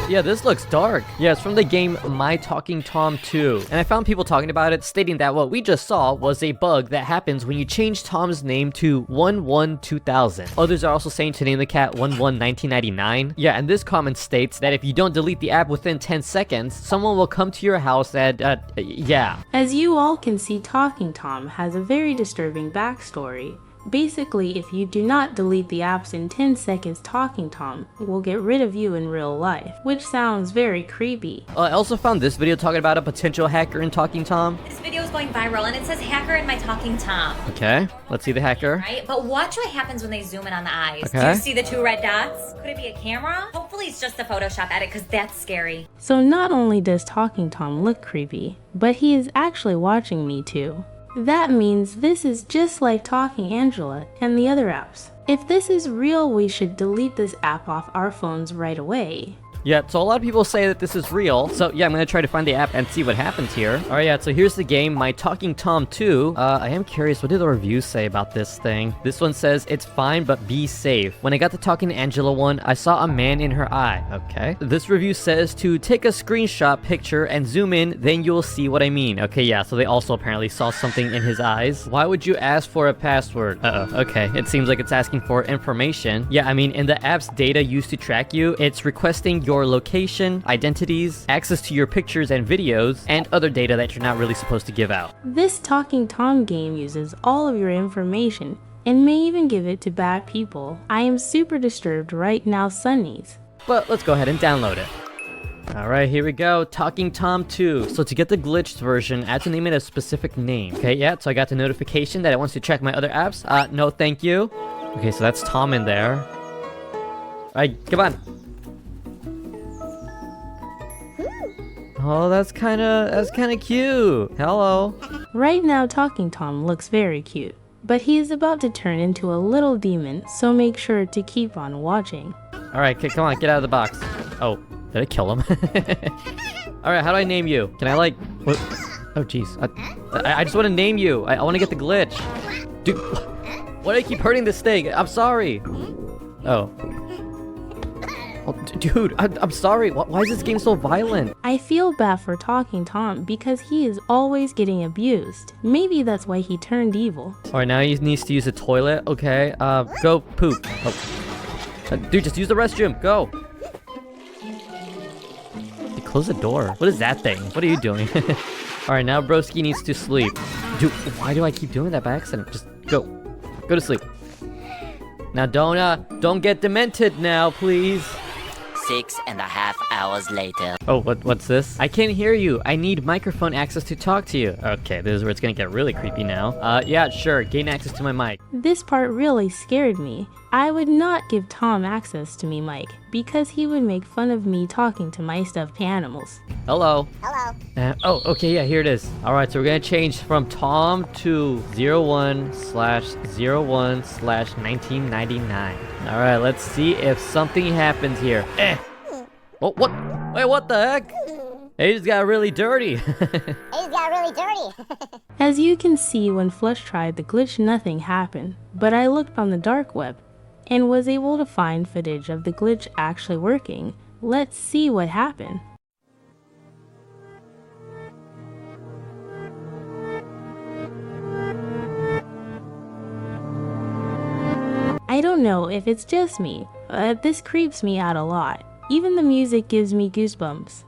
Yeah, this looks dark. Yeah, it's from the game My Talking Tom 2. And I found people talking about it, stating that what we just saw was a bug that happens when you change Tom's name to 11-2000. Others are also saying to name the cat 11-1999. Yeah, and this comment states that if you don't delete the app within 10 seconds, someone will come to your house and, yeah. As you all can see, Talking Tom has a very disturbing backstory. Basically, if you do not delete the apps in 10 seconds, Talking Tom will get rid of you in real life, which sounds very creepy. I also found this video talking about a potential hacker in Talking Tom. This video is going viral and it says hacker in my Talking Tom. Okay, let's see the hacker. Right, but watch what happens when they zoom in on the eyes. Okay. Do you see the two red dots? Could it be a camera? Hopefully it's just a Photoshop edit because that's scary. So not only does Talking Tom look creepy, but he is actually watching me too. That means this is just like Talking Angela and the other apps. If this is real, we should delete this app off our phones right away. Yeah, so a lot of people say that this is real. So yeah, I'm gonna try to find the app and see what happens here. Alright, yeah, so here's the game, My Talking Tom 2. I am curious, what do the reviews say about this thing? This one says, it's fine, but be safe. When I got the Talking Angela one, I saw a man in her eye. Okay. This review says to take a screenshot picture and zoom in, then you'll see what I mean. Okay, yeah, so they also apparently saw something in his eyes. Why would you ask for a password? Okay. It seems like it's asking for information. Yeah, I mean, in the app's data used to track you, it's requesting your location, identities, access to your pictures and videos, and other data that you're not really supposed to give out. This Talking Tom game uses all of your information and may even give it to bad people. I am super disturbed right now, Sunnies. But let's go ahead and download it. Alright, here we go. Talking Tom 2. So to get the glitched version, I have to name it a specific name. Okay, yeah, so I got the notification that it wants to check my other apps. No thank you. Okay, so that's Tom in there. Alright, come on. Oh, that's kinda cute. Hello. Right now, Talking Tom looks very cute, but he is about to turn into a little demon, so make sure to keep on watching. Alright, come on, get out of the box. Oh, did I kill him? Alright, how do I name you? Can I like... What? Oh, jeez. I just want to name you. I want to get the glitch. Dude, why do I keep hurting this thing? I'm sorry. Oh. Oh, dude, I'm sorry. Why is this game so violent? I feel bad for Talking Tom because he is always getting abused. Maybe that's why he turned evil. Alright, now he needs to use the toilet. Okay, go poop. Oh. Dude, just use the restroom. Go. Close the door. What is that thing? What are you doing? Alright, now broski needs to sleep. Dude, why do I keep doing that by accident? Just go. Go to sleep. Now don't get demented now, please. 6.5 hours later. Oh, what's this? I can't hear you. I need microphone access to talk to you. Okay, this is where it's gonna get really creepy now. Yeah, sure. Gain access to my mic. This part really scared me. I would not give Tom access to me mic because he would make fun of me talking to my stuffed animals. Hello. Hello. Oh, okay, yeah, here it is. Alright, so we're gonna change from Tom to 01/01/1999. Alright, let's see if something happens here. Oh, what? Wait, what the heck? He just got really dirty. As you can see, when Flush tried the glitch, nothing happened. But I looked on the dark web and was able to find footage of the glitch actually working. Let's see what happened. I don't know if it's just me, but this creeps me out a lot. Even the music gives me goosebumps.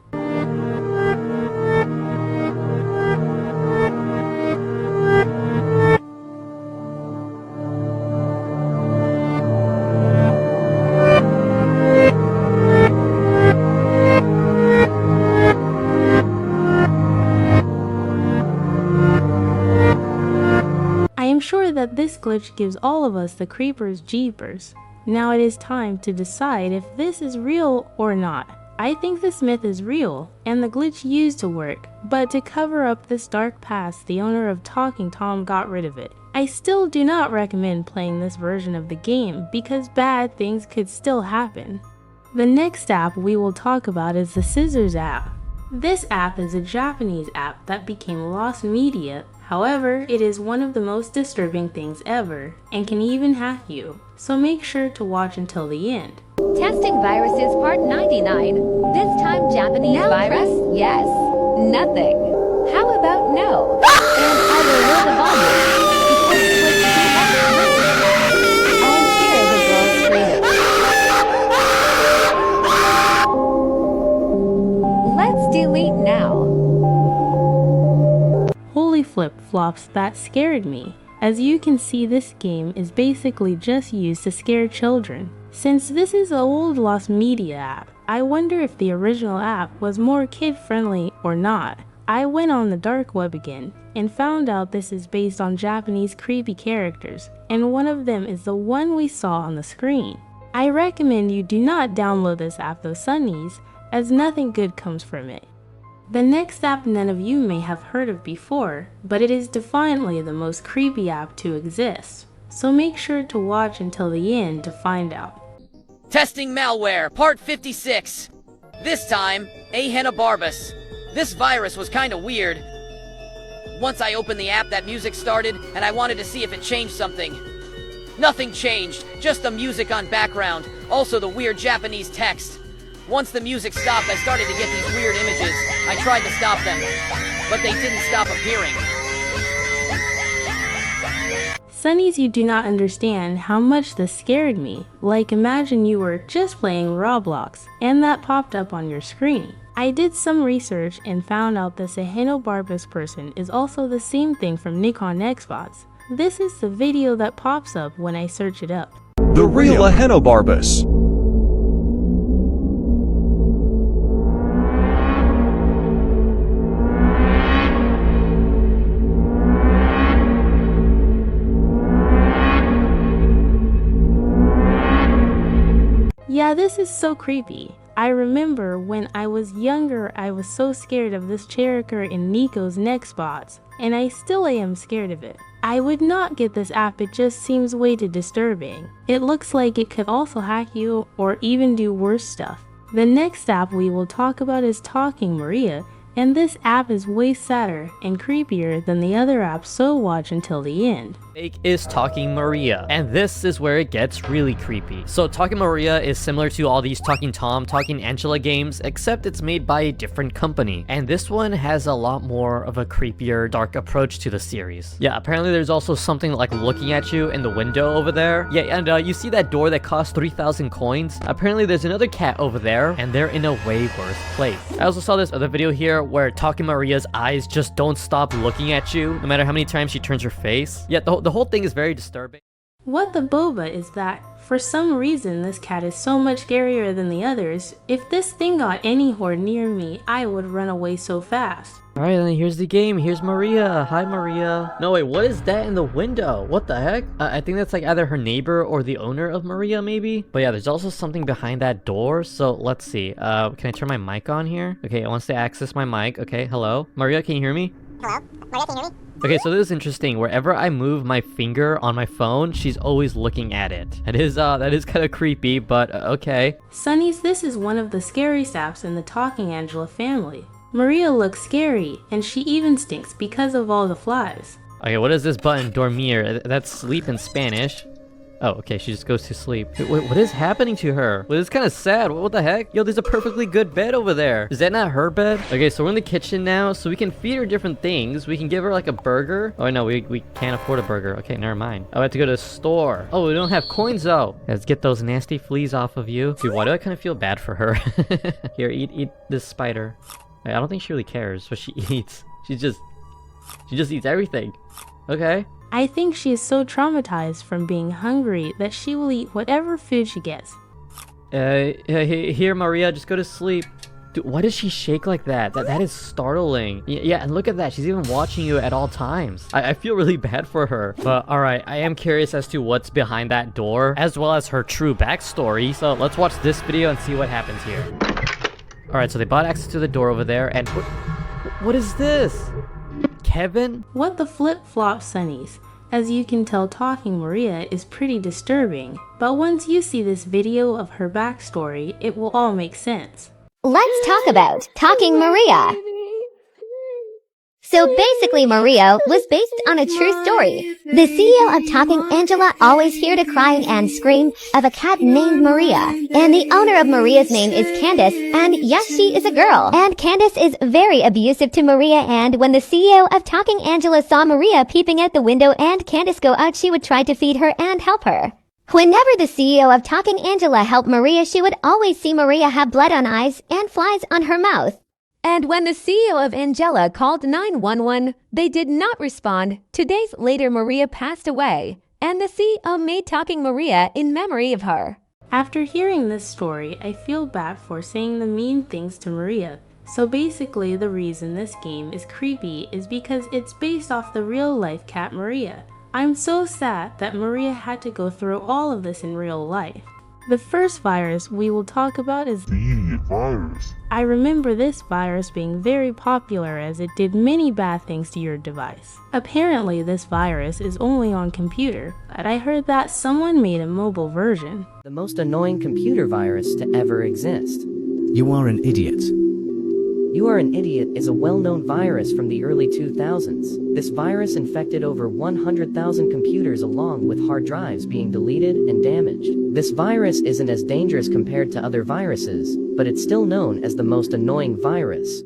I am sure that this glitch gives all of us the creepers jeepers. Now it is time to decide if this is real or not. I think this myth is real, and the glitch used to work, but to cover up this dark past, the owner of Talking Tom got rid of it. I still do not recommend playing this version of the game because bad things could still happen. The next app we will talk about is the Scissors app. This app is a Japanese app that became lost media. However, it is one of the most disturbing things ever and can even hack you, so make sure to watch until the end. Testing viruses part 99. This time Japanese now virus? Press yes. Nothing. How about no? And I will lower the volume. Let's delete now. Holy flip-flops, that scared me. As you can see, this game is basically just used to scare children. Since this is an old lost media app, I wonder if the original app was more kid-friendly or not. I went on the dark web again and found out this is based on Japanese creepy characters, and one of them is the one we saw on the screen. I recommend you do not download this app though, Sunnies, as nothing good comes from it. The next app none of you may have heard of before, but it is defiantly the most creepy app to exist. so make sure to watch until the end to find out. Testing malware, part 56. This time, Ahenobarbus. This virus was kinda weird. Once I opened the app, that music started, and I wanted to see if it changed something. Nothing changed, just the music on background, also the weird Japanese text. Once the music stopped, I started to get these weird images. I tried to stop them, but they didn't stop appearing. Sunnies, you do not understand how much this scared me. Like, imagine you were just playing Roblox, and that popped up on your screen. I did some research and found out this Ahenobarbus person is also the same thing from Nikon Xbox. This is the video that pops up when I search it up. The real Ahenobarbus. Yeah, this is so creepy. I remember when I was younger, I was so scared of this character in Nico's Nextbots, and I still am scared of it. I would not get this app, it just seems way too disturbing. It looks like it could also hack you or even do worse stuff. The next app we will talk about is Talking Maria, and this app is way sadder and creepier than the other apps, so watch until the end. Is Talking Maria, and this is where it gets really creepy. So Talking Maria is similar to all these Talking Tom, Talking Angela games, except it's made by a different company, and this one has a lot more of a creepier, dark approach to the series. Yeah, apparently there's also something like looking at you in the window over there. Yeah, and you see that door that costs 3,000 coins? Apparently there's another cat over there, and they're in a way worse place. I also saw this other video here where Talking Maria's eyes just don't stop looking at you, no matter how many times she turns her face. Yeah, the whole thing is very disturbing. What the boba is that, for some reason, this cat is so much scarier than the others. If this thing got anywhere near me, I would run away so fast. Alright, then here's the game. Here's Maria. Hi, Maria. No, wait, what is that in the window? What the heck? I think that's like either her neighbor or the owner of Maria, maybe? But yeah, there's also something behind that door, so let's see. Can I turn my mic on here? Okay, it wants to access my mic. Okay, hello? Maria, can you hear me? Hello? Maria, can you hear me? Okay, so this is interesting. Wherever I move my finger on my phone, she's always looking at it. That is kind of creepy, but okay. Sunnies, this is one of the scariest apps in the Talking Angela family. Maria looks scary, and she even stinks because of all the flies. Okay, what is this button? Dormir. That's sleep in Spanish. Oh, okay, she just goes to sleep. Wait, what is happening to her? Well, it's kind of sad. What the heck? Yo, there's a perfectly good bed over there. Is that not her bed? Okay, so we're in the kitchen now, so we can feed her different things. We can give her like a burger. Oh, no, we can't afford a burger. Okay, never mind. I have to go to the store. Oh, we don't have coins, though. Let's get those nasty fleas off of you. Dude, why do I kind of feel bad for her? Here, eat this spider. I don't think she really cares what she eats. She just eats everything. Okay. I think she is so traumatized from being hungry that she will eat whatever food she gets. Here, Maria, just go to sleep. Dude, why does she shake like that? That is startling. Yeah, and look at that. She's even watching you at all times. I feel really bad for her. But alright, I am curious as to what's behind that door, as well as her true backstory. So let's watch this video and see what happens here. Alright, so they bought access to the door over there, and what is this? Kevin? What the flip-flop, Sunnies? As you can tell, Talking Maria is pretty disturbing, but once you see this video of her backstory, it will all make sense. Let's talk about Talking Maria. So basically, Maria was based on a true story. The CEO of Talking Angela always heard a crying and scream of a cat named Maria. And the owner of Maria's name is Candace, and yes, she is a girl. And Candace is very abusive to Maria, and when the CEO of Talking Angela saw Maria peeping out the window and Candace go out, she would try to feed her and help her. Whenever the CEO of Talking Angela helped Maria, she would always see Maria have blood on eyes and flies on her mouth. And when the CEO of Angela called 911, they did not respond. 2 days later, Maria passed away, and the CEO made Talking Maria in memory of her. After hearing this story, I feel bad for saying the mean things to Maria. So basically, the reason this game is creepy is because it's based off the real-life cat Maria. I'm so sad that Maria had to go through all of this in real life. The first virus we will talk about is the virus. I remember this virus being very popular as it did many bad things to your device. Apparently this virus is only on computer, but I heard that someone made a mobile version. The most annoying computer virus to ever exist. You are an idiot. You Are an Idiot is a well-known virus from the early 2000s. This virus infected over 100,000 computers along with hard drives being deleted and damaged. This virus isn't as dangerous compared to other viruses, but it's still known as the most annoying virus.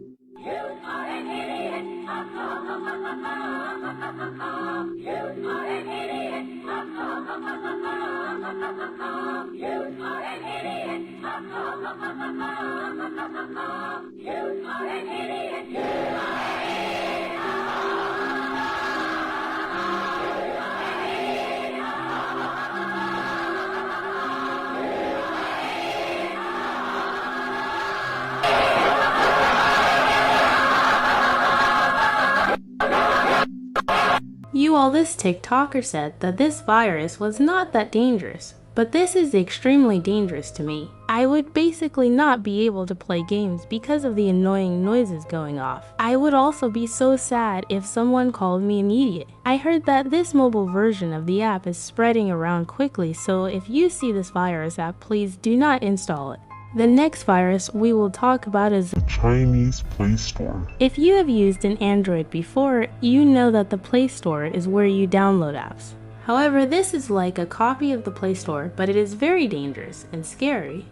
This TikToker said that this virus was not that dangerous, but this is extremely dangerous to me. I would basically not be able to play games because of the annoying noises going off. I would also be so sad if someone called me an idiot. I heard that this mobile version of the app is spreading around quickly, so if you see this virus app, please do not install it. The next virus we will talk about is the Chinese Play Store. If you have used an Android before, you know that the Play Store is where you download apps. However, this is like a copy of the Play Store, but it is very dangerous and scary.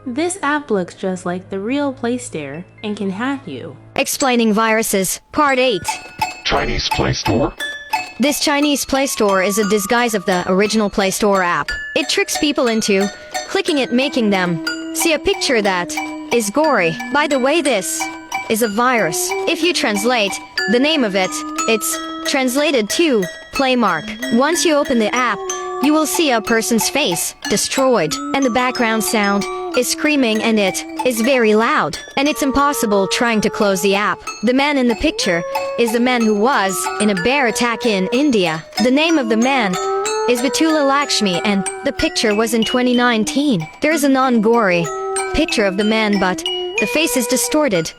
This app looks just like the real Play Store and can hack you. Explaining viruses, Part 8. Chinese Play Store? This Chinese Play Store is a disguise of the original Play Store app. It tricks people into clicking it, making them see a picture that is gory. By the way, this is a virus. If you translate the name of it, it's translated to Playmark. Once you open the app, you will see a person's face destroyed, and the background sound is screaming and it is very loud, and it's impossible trying to close the app. The man in the picture is the man who was in a bear attack in India. The name of the man is 𝗵𝗿cie𝗂𝗽, and the picture was in 2019. There is a non-gory picture of the man, but the face is distorted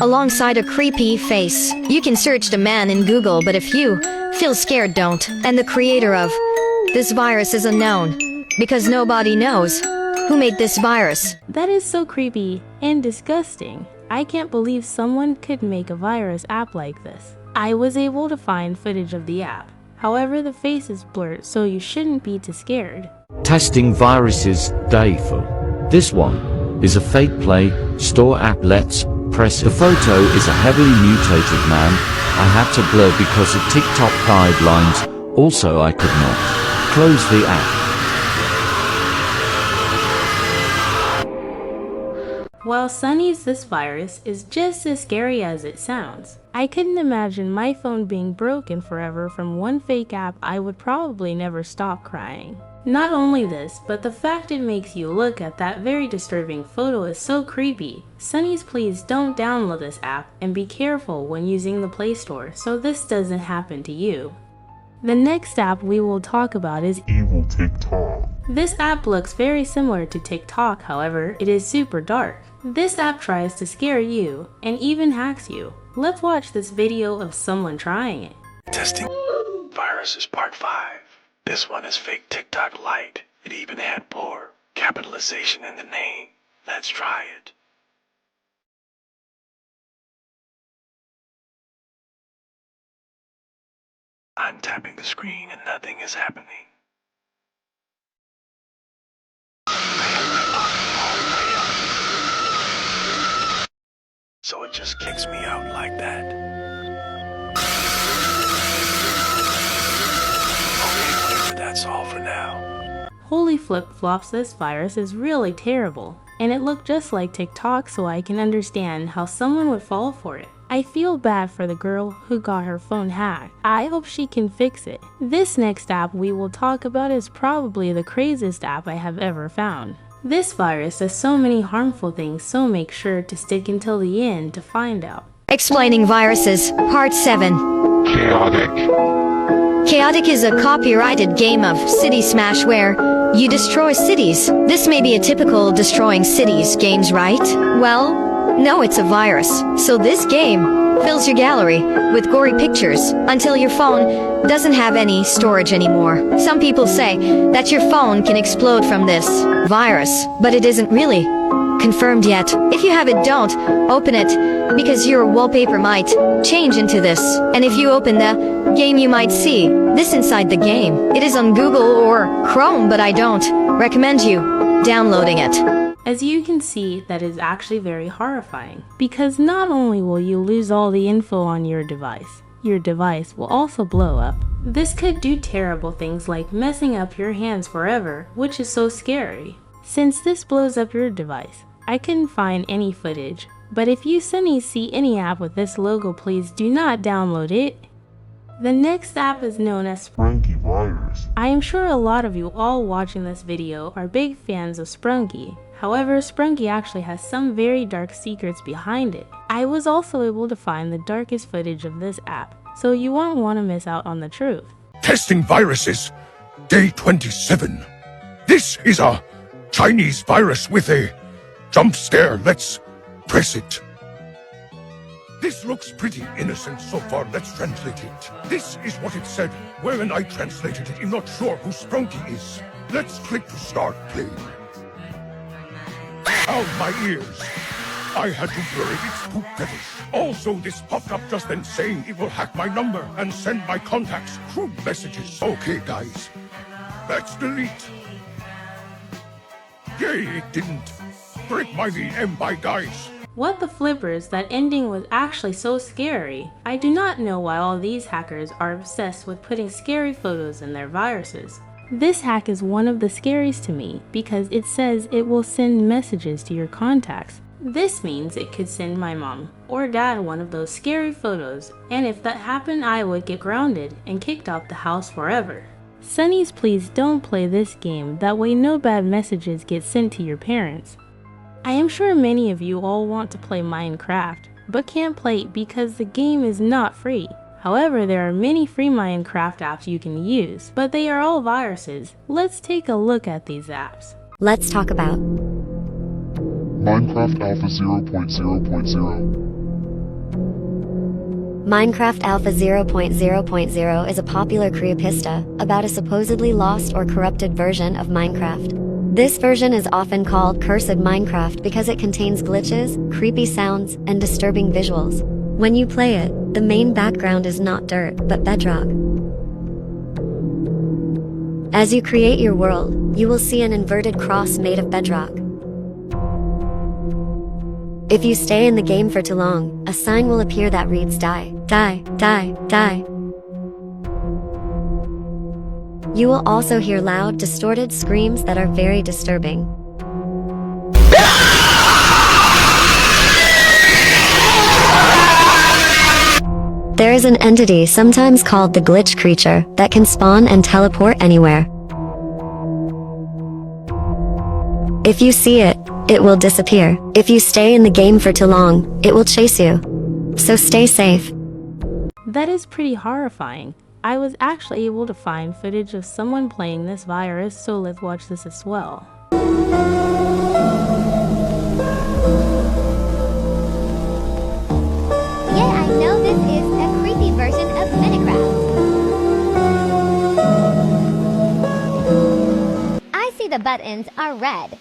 alongside a creepy face. You can search the man in Google, but if you feel scared, don't. And the creator of this virus is unknown, because nobody knows who made this virus. That is so creepy and disgusting. I can't believe someone could make a virus app like this. I was able to find footage of the app. However, the face is blurred, so you shouldn't be too scared. Testing viruses, 𝗿cie𝗂𝗽. This one is a fake Play Store app. Let's press. The photo is a heavily mutated man. I had to blur because of TikTok guidelines. Also, I could not close the app. While Sunny's this virus is just as scary as it sounds. I couldn't imagine my phone being broken forever from one fake app. I would probably never stop crying. Not only this, but the fact it makes you look at that very disturbing photo is so creepy. Sunnies, please don't download this app and be careful when using the Play Store so this doesn't happen to you. The next app we will talk about is Evil TikTok. This app looks very similar to TikTok, however, it is super dark. This app tries to scare you and even hacks you. Let's watch this video of someone trying it. Testing viruses part 5. This one is fake TikTok light. It even had poor capitalization in the name. Let's try it. I'm tapping the screen and nothing is happening. So it just kicks me out like that. Okay, whatever, that's all for now. Holy flip-flops, this virus is really terrible. And it looked just like TikTok, so I can understand how someone would fall for it. I feel bad for the girl who got her phone hacked. I hope she can fix it. This next app we will talk about is probably the craziest app I have ever found. This virus does so many harmful things, so make sure to stick until the end to find out. Explaining viruses, Part 7. Kaotic. Kaotic is a copyrighted game of City Smash where You destroy cities. This may be a typical destroying cities games, right? Well, no, it's a virus. So this game fills your gallery with gory pictures until your phone doesn't have any storage anymore. Some people say that your phone can explode from this virus, but it isn't really confirmed yet. If you have it, don't open it, because your wallpaper might change into this. And if you open the game, you might see this inside the game. It is on Google or Chrome, but I don't recommend you downloading it. As you can see, that is actually very horrifying, because not only will you lose all the info on your device will also blow up. This could do terrible things like messing up your hands forever, which is so scary. Since this blows up your device, I couldn't find any footage, but if you suddenly see any app with this logo, please do not download it. The next app is known as Sprunki virus. I am sure a lot of you all watching this video are big fans of Sprunki. However, Sprunki actually has some very dark secrets behind it. I was also able to find the darkest footage of this app, so you won't want to miss out on the truth. Testing viruses, day 27. This is a Chinese virus with a jump scare. Let's press it. This looks pretty innocent so far. Let's translate it. This is what it said. When I translated it, I'm not sure who Sprunki is. Let's click to start playing. Ow, my ears. I had to blur it. It's too fetish. Also, this popped up just then saying it will hack my number and send my contacts crude messages. Okay, guys. Let's delete. Yay, it didn't. Break my bye, guys. What the flippers, that ending was actually so scary. I do not know why all these hackers are obsessed with putting scary photos in their viruses. This hack is one of the scariest to me because it says it will send messages to your contacts. This means it could send my mom or dad one of those scary photos, and if that happened, I would get grounded and kicked out the house forever. Sonnies, please don't play this game, that way no bad messages get sent to your parents. I am sure many of you all want to play Minecraft, but can't play it because the game is not free. However, there are many free Minecraft apps you can use, but they are all viruses. Let's take a look at these apps. Let's talk about Minecraft Alpha 0.0.0. Minecraft Alpha 0.0.0 is a popular creepypasta about a supposedly lost or corrupted version of Minecraft. This version is often called Cursed Minecraft because it contains glitches, creepy sounds, and disturbing visuals. When you play it, the main background is not dirt, but bedrock. As you create your world, you will see an inverted cross made of bedrock. If you stay in the game for too long, a sign will appear that reads die, die, die, die. You will also hear loud, distorted screams that are very disturbing. There is an entity sometimes called the glitch creature that can spawn and teleport anywhere. If you see it, it will disappear. If you stay in the game for too long, it will chase you. So stay safe. That is pretty horrifying. I was actually able to find footage of someone playing this virus, so let's watch this as well. Yeah, I know this is a creepy version of Minecraft. I see the buttons are red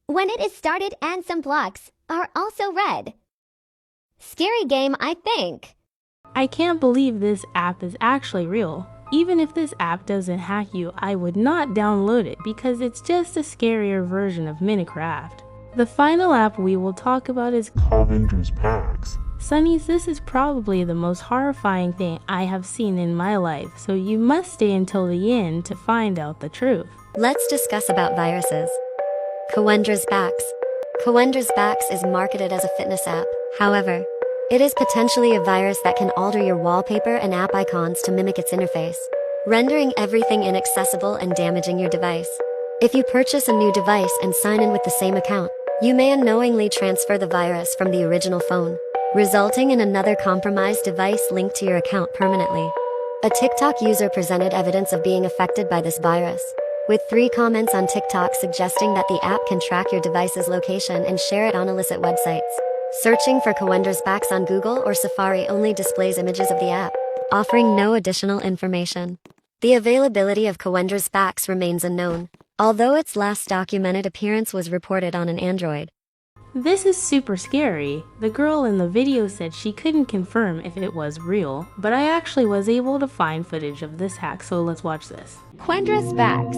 when it is started, and some blocks are also red. Scary game, I think. I can't believe this app is actually real. Even if this app doesn't hack you, I would not download it because it's just a scarier version of Minecraft. The final app we will talk about is Kawendra Zpax. Sonnies, this is probably the most horrifying thing I have seen in my life, so you must stay until the end to find out the truth. Let's discuss about viruses. Kawendra Zpax. Kawendra Zpax is marketed as a fitness app. However, it is potentially a virus that can alter your wallpaper and app icons to mimic its interface, rendering everything inaccessible and damaging your device. If you purchase a new device and sign in with the same account, you may unknowingly transfer the virus from the original phone, resulting in another compromised device linked to your account permanently. A TikTok user presented evidence of being affected by this virus. with 3 comments on TikTok suggesting that the app can track your device's location and share it on illicit websites. Searching for Kawendra Zpax on Google or Safari only displays images of the app, offering no additional information. The availability of Kawendra Zpax remains unknown, although its last documented appearance was reported on an Android. This is super scary. The girl in the video said she couldn't confirm if it was real, but I actually was able to find footage of this hack, so let's watch this. Kawendra Zpax.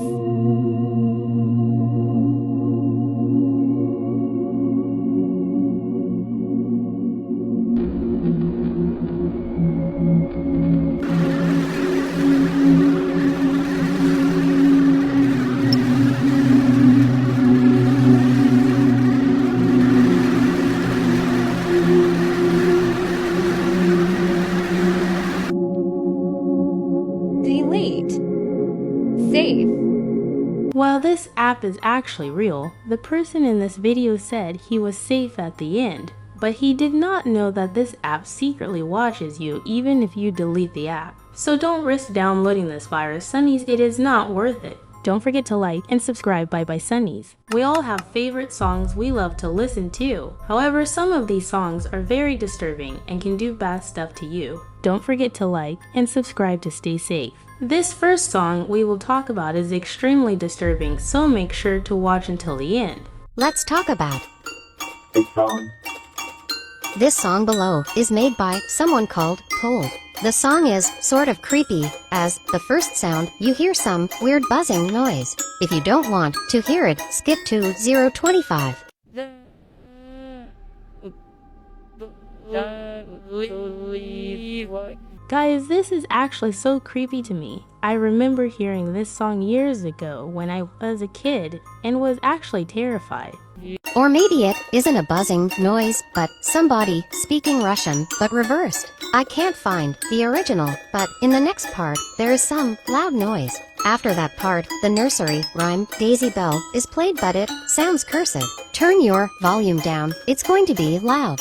While this app is actually real, the person in this video said he was safe at the end, but he did not know that this app secretly watches you even if you delete the app. So don't risk downloading this virus, Sunnies, it is not worth it. Don't forget to like and subscribe by Sunnies. We all have favorite songs we love to listen to. However, some of these songs are very disturbing and can do bad stuff to you. Don't forget to like and subscribe to stay safe. This first song we will talk about is extremely disturbing, so make sure to watch until the end. Let's talk about this song below is made by someone called Taeil. The song is sort of creepy, as the first sound you hear some weird buzzing noise. If you don't want to hear it, skip to 025. Guys, this is actually so creepy to me. I remember hearing this song years ago when I was a kid and was actually terrified. Or maybe it isn't a buzzing noise, but somebody speaking Russian, but reversed. I can't find the original, but in the next part, there is some loud noise. After that part, the nursery rhyme, Daisy Bell, is played, but it sounds cursive. Turn your volume down, it's going to be loud.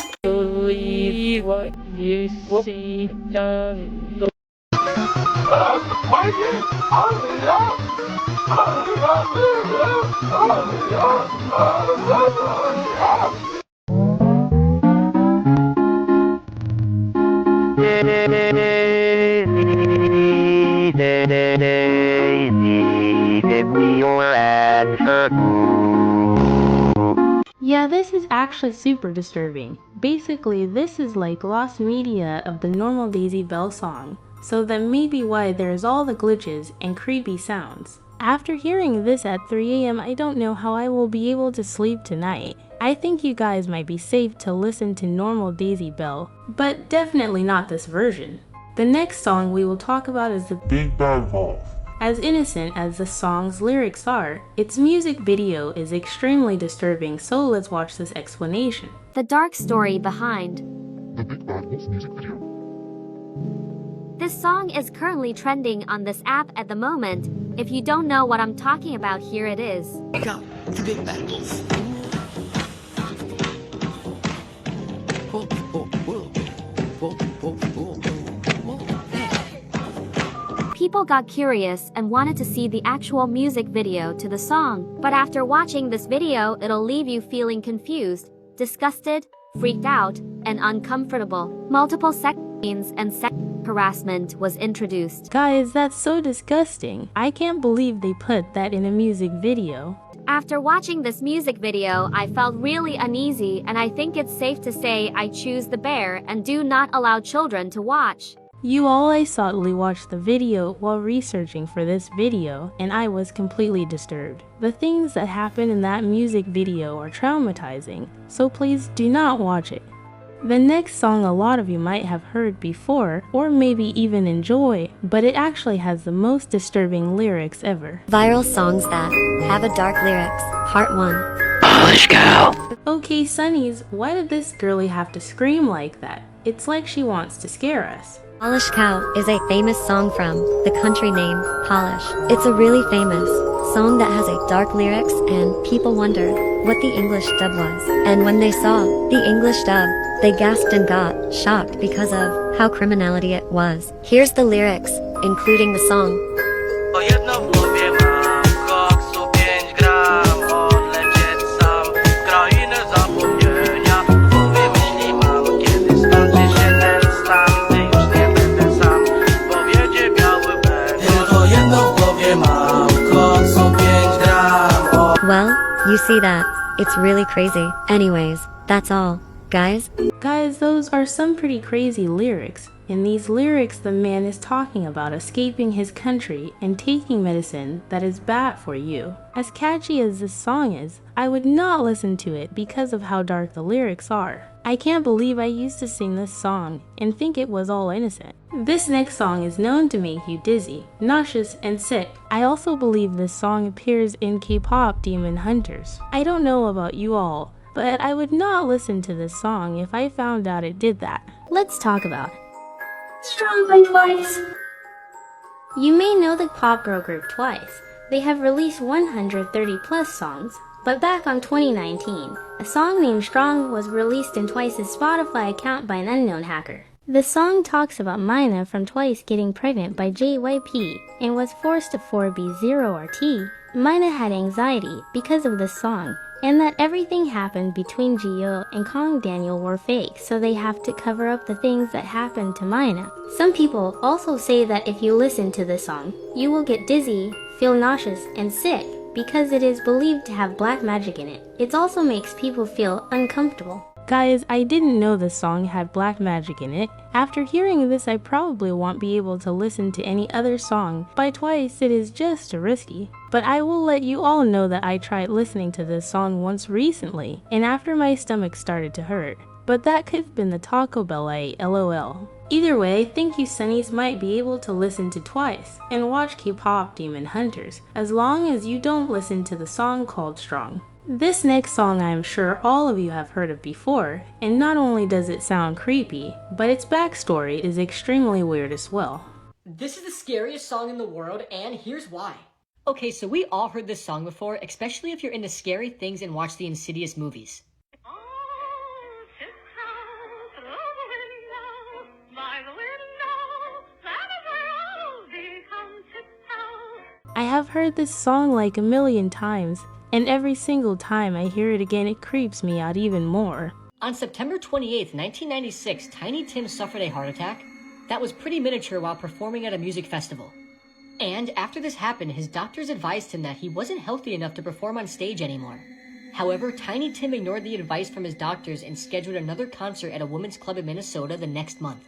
Yeah, this is actually super disturbing. Basically, this is like lost media of the normal Daisy Bell song, so that may be why there's all the glitches and creepy sounds. After hearing this at 3 AM, I don't know how I will be able to sleep tonight. I think you guys might be safe to listen to normal Daisy Bell, but definitely not this version. The next song we will talk about is the Big Bad Wolf. As innocent as the song's lyrics are, its music video is extremely disturbing, so let's watch this explanation. The dark story behind the Big Bad Wolf music video. This song is currently trending on this app at the moment. If you don't know what I'm talking about, here it is. Check out the Big Bad Wolf. People got curious and wanted to see the actual music video to the song, but after watching this video, it'll leave you feeling confused, disgusted, freaked out, and uncomfortable. Multiple sex scenes and sex harassment was introduced. Guys, that's so disgusting. I can't believe they put that in a music video. After watching this music video, I felt really uneasy, and I think it's safe to say I choose the bear and do not allow children to watch. You all I subtly watched the video while researching for this video, and I was completely disturbed. The things that happen in that music video are traumatizing, so please do not watch it. The next song a lot of you might have heard before, or maybe even enjoy, but it actually has the most disturbing lyrics ever. Viral songs that have a dark lyrics, Part 1. Polish cow! Okay, Sunnies, why did this girlie have to scream like that? It's like she wants to scare us. Polish Cow is a famous song from the country name Polish. It's a really famous song that has a dark lyrics, and people wonder what the English dub was. And when they saw the English dub, they gasped and got shocked because of how criminality it was. Here's the lyrics, including the song. You see that? It's really crazy. Anyways, that's all. Guys? Guys, those are some pretty crazy lyrics. In these lyrics, the man is talking about escaping his country and taking medicine that is bad for you. As catchy as this song is, I would not listen to it because of how dark the lyrics are. I can't believe I used to sing this song and think it was all innocent. This next song is known to make you dizzy, nauseous, and sick. I also believe this song appears in K-pop Demon Hunters. I don't know about you all, but I would not listen to this song if I found out it did that. Let's talk about it. Strong by Twice. You may know the pop girl group Twice. They have released 130 plus songs, but back on 2019, a song named Strong was released in Twice's Spotify account by an unknown hacker. The song talks about Mina from Twice getting pregnant by JYP and was forced to 4B0RT. Mina had anxiety because of this song, and that everything happened between Jihyo and Kong Daniel were fake, so they have to cover up the things that happened to Mina. Some people also say that if you listen to this song, you will get dizzy, feel nauseous, and sick, because it is believed to have black magic in it. It also makes people feel uncomfortable. Guys, I didn't know this song had black magic in it. After hearing this, I probably won't be able to listen to any other song by Twice. It is just too risky. But I will let you all know that I tried listening to this song once recently, and after my stomach started to hurt. But that could have been the Taco Bell LOL. Either way, I think you Sunnies might be able to listen to Twice and watch K-pop Demon Hunters, as long as you don't listen to the song called Strong. This next song I am sure all of you have heard of before, and not only does it sound creepy, but its backstory is extremely weird as well. This is the scariest song in the world, and here's why. Okay, so we all heard this song before, especially if you're into scary things and watch the Insidious movies. I have heard this song like a million times, and every single time I hear it again it creeps me out even more. On September 28th, 1996, Tiny Tim suffered a heart attack that was pretty miniature while performing at a music festival. And after this happened, his doctors advised him that he wasn't healthy enough to perform on stage anymore. However, Tiny Tim ignored the advice from his doctors and scheduled another concert at a women's club in Minnesota the next month.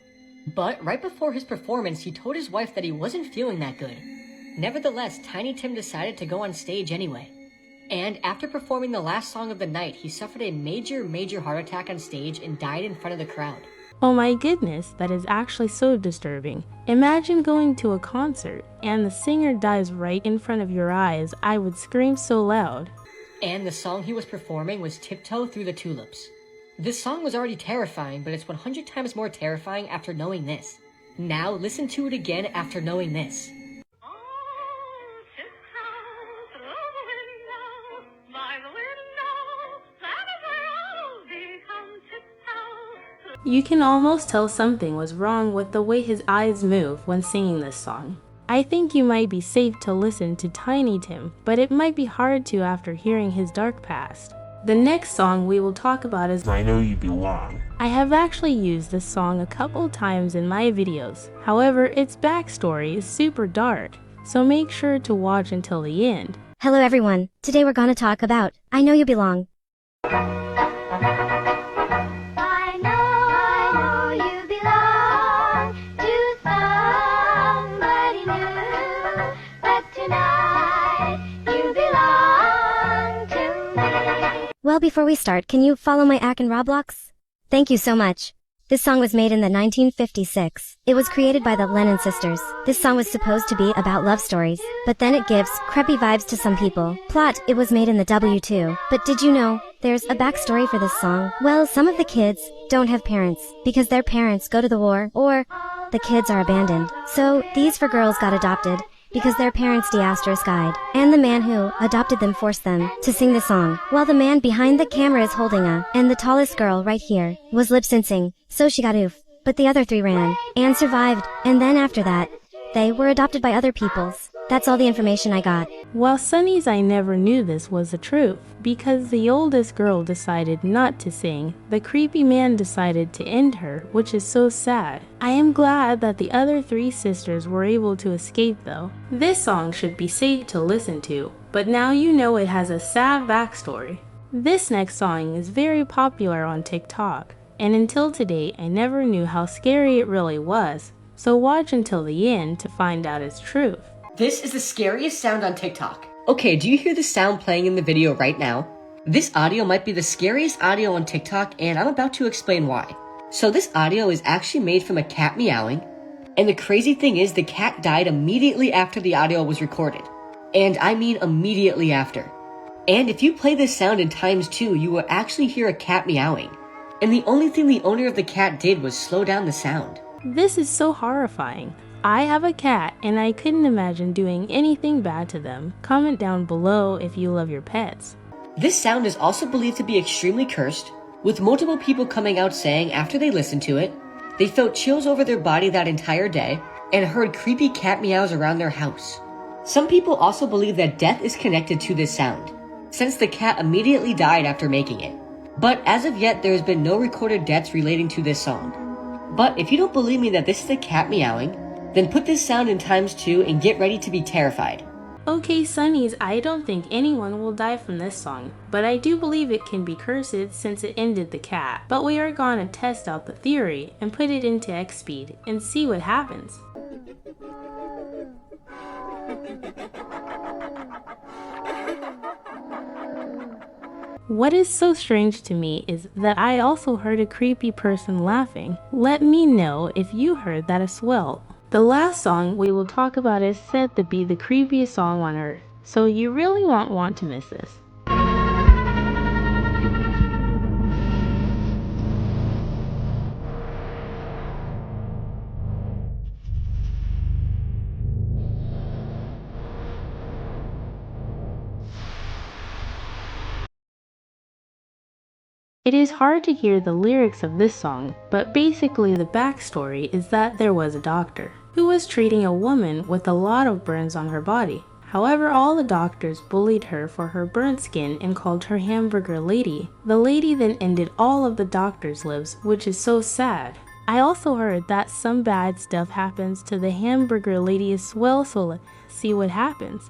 But right before his performance, he told his wife that he wasn't feeling that good. Nevertheless, Tiny Tim decided to go on stage anyway. And after performing the last song of the night, he suffered a major heart attack on stage and died in front of the crowd. Oh my goodness, that is actually so disturbing. Imagine going to a concert and the singer dies right in front of your eyes. I would scream so loud. And the song he was performing was Tiptoe Through the Tulips. This song was already terrifying, but it's 100 times more terrifying after knowing this. Now listen to it again after knowing this. You can almost tell something was wrong with the way his eyes move when singing this song. I think you might be safe to listen to Tiny Tim, but it might be hard to after hearing his dark past. The next song we will talk about is I Know You Belong. I have actually used this song a couple times in my videos. However, its backstory is super dark, so make sure to watch until the end. Hello everyone, today we're gonna talk about I Know You Belong. Well, before we start, can you follow my act in Roblox? Thank you so much. This song was made in the 1956. It was created by the Lennon sisters. This song was supposed to be about love stories, but then it gives creepy vibes to some people. Plot, it was made in the W2. But did you know, there's a backstory for this song? Well, some of the kids don't have parents, because their parents go to the war, or the kids are abandoned. So, these 4 girls got adopted, because their parents died, and the man who adopted them forced them to sing the song, while the man behind the camera is holding and the tallest girl right here was lip-syncing, 𝗄cie𝗶𝗃. But the other 3 ran, and survived, and then after that, they were adopted by other peoples. That's all the information I got. Well, Sunnies, I never knew this was the truth, because the oldest girl decided not to sing. The creepy man decided to end her, which is so sad. I am glad that the other 3 sisters were able to escape though. This song should be safe to listen to, but now you know it has a sad backstory. This next song is very popular on TikTok, and until today I never knew how scary it really was, so watch until the end to find out its truth. This is the scariest sound on TikTok. Okay, do you hear the sound playing in the video right now? This audio might be the scariest audio on TikTok, and I'm about to explain why. So this audio is actually made from a cat meowing, and the crazy thing is the cat died immediately after the audio was recorded. And I mean immediately after. And if you play this sound in ×2, you will actually hear a cat meowing. And the only thing the owner of the cat did was slow down the sound. This is so horrifying. I have a cat and I couldn't imagine doing anything bad to them. Comment down below if you love your pets. This sound is also believed to be extremely cursed, with multiple people coming out saying after they listened to it, they felt chills over their body that entire day and heard creepy cat meows around their house. Some people also believe that death is connected to this sound, since the cat immediately died after making it. But as of yet, there has been no recorded deaths relating to this song. But if you don't believe me that this is a cat meowing, then put this sound in ×2 and get ready to be terrified. Okay, Sunnies, I don't think anyone will die from this song, but I do believe it can be cursed since it ended the cat. But we are gonna test out the theory and put it into X speed and see what happens. What is so strange to me is that I also heard a creepy person laughing. Let me know if you heard that as well. The last song we will talk about is said to be the creepiest song on earth, so you really won't want to miss this. It is hard to hear the lyrics of this song, but basically the backstory is that there was a doctor who was treating a woman with a lot of burns on her body. However, all the doctors bullied her for her burnt skin and called her Hamburger Lady. The lady then ended all of the doctors' lives, which is so sad. I also heard that some bad stuff happens to the Hamburger Lady as well, so let's see what happens.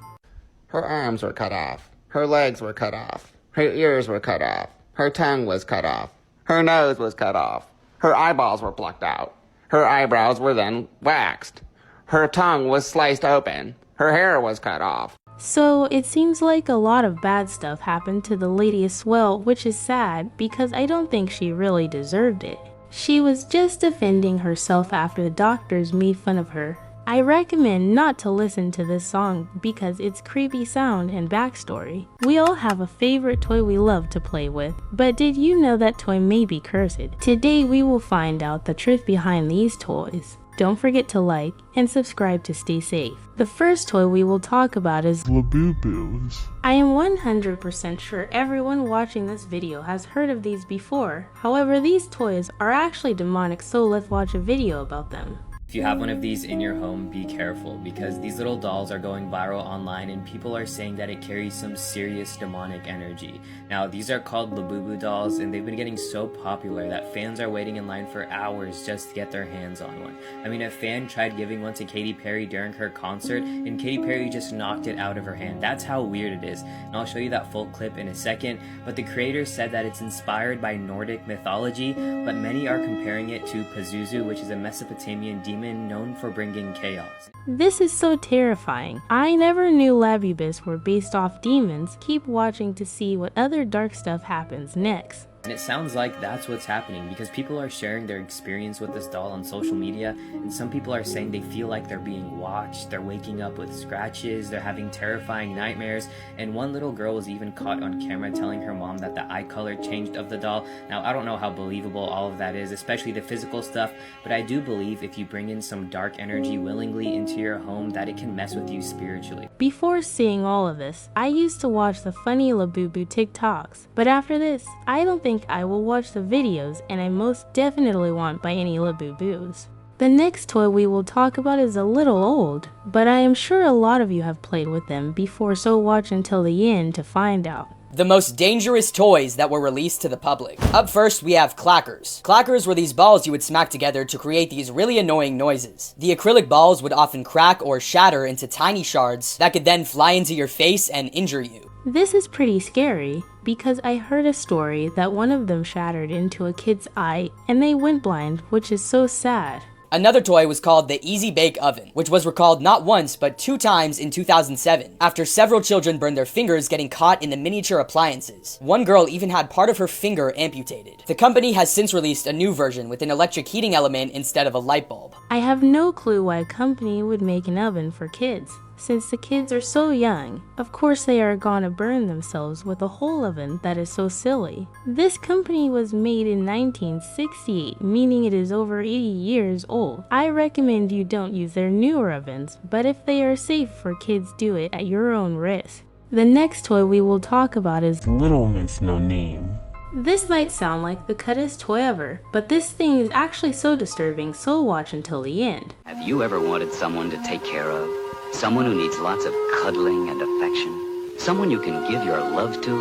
Her arms were cut off. Her legs were cut off. Her ears were cut off. Her tongue was cut off. Her nose was cut off. Her eyeballs were plucked out. Her eyebrows were then waxed. Her tongue was sliced open. Her hair was cut off. So it seems like a lot of bad stuff happened to the lady as well, which is sad because I don't think she really deserved it. She was just defending herself after the doctors made fun of her. I recommend not to listen to this song because its creepy sound and backstory. We all have a favorite toy we love to play with, but did you know that toy may be cursed? Today we will find out the truth behind these toys. Don't forget to like and subscribe to stay safe. The first toy we will talk about is Leoo Boooos. I am 100% sure everyone watching this video has heard of these before. However, these toys are actually demonic, so let's watch a video about them. If you have one of these in your home, be careful because these little dolls are going viral online and people are saying that it carries some serious demonic energy. Now, these are called Leoo Boooos dolls and they've been getting so popular that fans are waiting in line for hours just to get their hands on one. I mean, a fan tried giving one to Katy Perry during her concert and Katy Perry just knocked it out of her hand. That's how weird it is. And I'll show you that full clip in a second, but the creator said that it's inspired by Nordic mythology, but many are comparing it to Pazuzu, which is a Mesopotamian demon known for bringing chaos. This is so terrifying. I never knew Labubus were based off demons. Keep watching to see what other dark stuff happens next. And it sounds like that's what's happening because people are sharing their experience with this doll on social media, and some people are saying they feel like they're being watched, they're waking up with scratches, they're having terrifying nightmares, and one little girl was even caught on camera telling her mom that the eye color changed of the doll. Now, I don't know how believable all of that is, especially the physical stuff, but I do believe if you bring in some dark energy willingly into your home that it can mess with you spiritually. Before seeing all of this, I used to watch the funny Leoo Boooos TikToks, but after this, I don't think I will watch the videos, and I most definitely won't buy any Leoo Boooos. The next toy we will talk about is a little old, but I am sure a lot of you have played with them before, so watch until the end to find out. The most dangerous toys that were released to the public. Up first, we have Clackers. Clackers were these balls you would smack together to create these really annoying noises. The acrylic balls would often crack or shatter into tiny shards that could then fly into your face and injure you. This is pretty scary because I heard a story that one of them shattered into a kid's eye and they went blind, which is so sad. Another toy was called the Easy Bake Oven, which was recalled not once but 2 times in 2007, after several children burned their fingers getting caught in the miniature appliances. One girl even had part of her finger amputated. The company has since released a new version with an electric heating element instead of a light bulb. I have no clue why a company would make an oven for kids. Since the kids are so young, of course they are gonna burn themselves with a whole oven. That is so silly. This company was made in 1968, meaning it is over 80 years old. I recommend you don't use their newer ovens, but if they are safe for kids, do it at your own risk. The next toy we will talk about is Little Miss No Name. This might sound like the cuttest toy ever, but this thing is actually so disturbing, so watch until the end. Have you ever wanted someone to take care of? Someone who needs lots of cuddling and affection? Someone you can give your love to?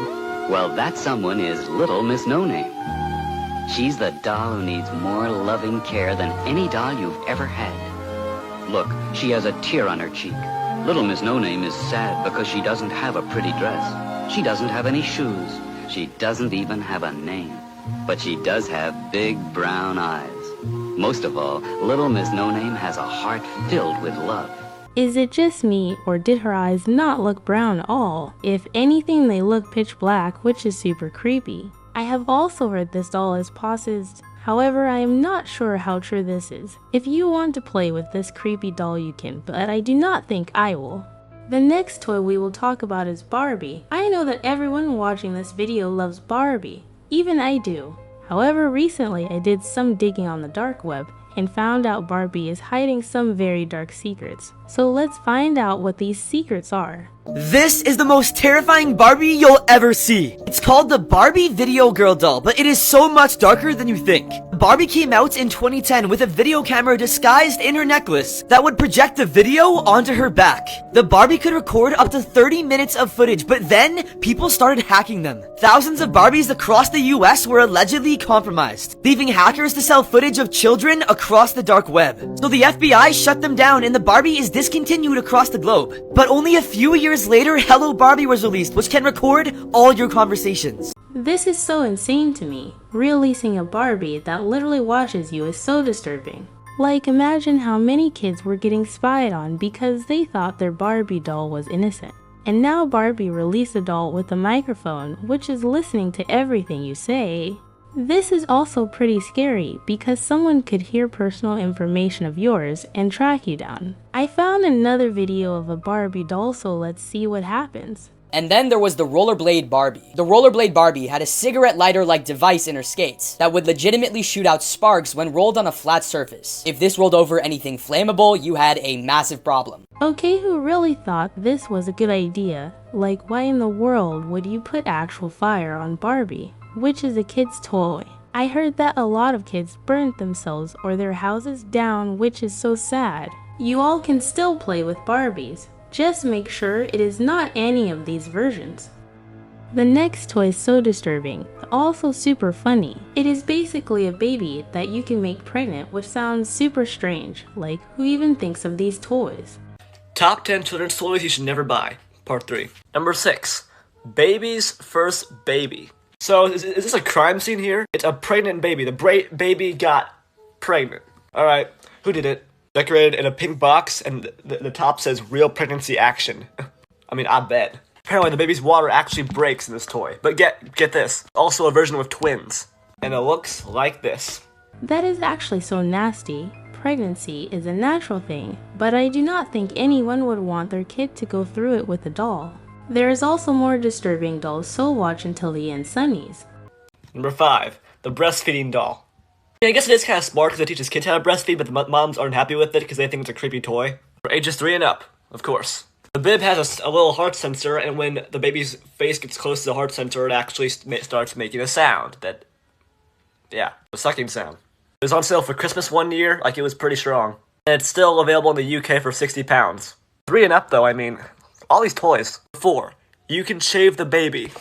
Well, that someone is Little Miss No Name. She's the doll who needs more loving care than any doll you've ever had. Look, she has a tear on her cheek. Little Miss No Name is sad because she doesn't have a pretty dress. She doesn't have any shoes. She doesn't even have a name. But she does have big brown eyes. Most of all, Little Miss No Name has a heart filled with love. Is it just me, or did her eyes not look brown at all? If anything, they look pitch black, which is super creepy. I have also heard this doll is possessed. However, I am not sure how true this is. If you want to play with this creepy doll, you can, but I do not think I will. The next toy we will talk about is Barbie. I know that everyone watching this video loves Barbie. Even I do. However, recently I did some digging on the dark web and found out Barbie is hiding some very dark secrets. So let's find out what these secrets are. This is the most terrifying Barbie you'll ever see. It's called the Barbie Video Girl doll, but it is so much darker than you think. Barbie came out in 2010 with a video camera disguised in her necklace that would project the video onto her back. The Barbie could record up to 30 minutes of footage, but then people started hacking them. Thousands of Barbies across the US were allegedly compromised, leaving hackers to sell footage of children across the dark web. So the FBI shut them down and the Barbie is discontinued across the globe. But only a few years later, Hello Barbie was released, which can record all your conversations. This is so insane to me. Releasing a Barbie that literally watches you is so disturbing. Like, imagine how many kids were getting spied on because they thought their Barbie doll was innocent. And now Barbie released a doll with a microphone, which is listening to everything you say. This is also pretty scary because someone could hear personal information of yours and track you down. I found another video of a Barbie doll, so let's see what happens. And then there was the Rollerblade Barbie. The Rollerblade Barbie had a cigarette lighter-like device in her skates that would legitimately shoot out sparks when rolled on a flat surface. If this rolled over anything flammable, you had a massive problem. Okay, who really thought this was a good idea? Like, why in the world would you put actual fire on Barbie, which is a kid's toy? I heard that a lot of kids burnt themselves or their houses down, which is so sad. You all can still play with Barbies. Just make sure it is not any of these versions. The next toy is so disturbing, but also super funny. It is basically a baby that you can make pregnant, which sounds super strange. Like, who even thinks of these toys? Top 10 children's toys you should never buy. Part 3. Number 6. Baby's first baby. So, is this a crime scene here? It's a pregnant baby. The baby got pregnant. Alright, who did it? Decorated in a pink box, and the top says real pregnancy action. I mean, I bet. Apparently the baby's water actually breaks in this toy. But get this, also a version with twins. And it looks like this. That is actually so nasty. Pregnancy is a natural thing, but I do not think anyone would want their kid to go through it with a doll. There is also more disturbing dolls, so watch until the end, Sunnies. Number 5, the breastfeeding doll. I guess it is kind of smart because it teaches kids how to breastfeed, but the moms aren't happy with it because they think it's a creepy toy. For ages 3 and up, of course. The bib has a little heart sensor, and when the baby's face gets close to the heart sensor, it actually starts making a sound that, yeah, a sucking sound. It was on sale for Christmas one year, like it was pretty strong. And it's still available in the UK for £60. 3 and up though, I mean, all these toys. 4, You can shave the baby.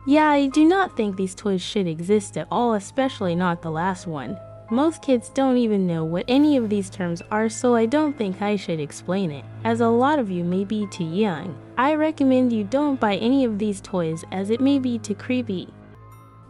Yeah, I do not think these toys should exist at all, especially not the last one. Most kids don't even know what any of these terms are, so I don't think I should explain it, as a lot of you may be too young. I recommend you don't buy any of these toys as it may be too creepy.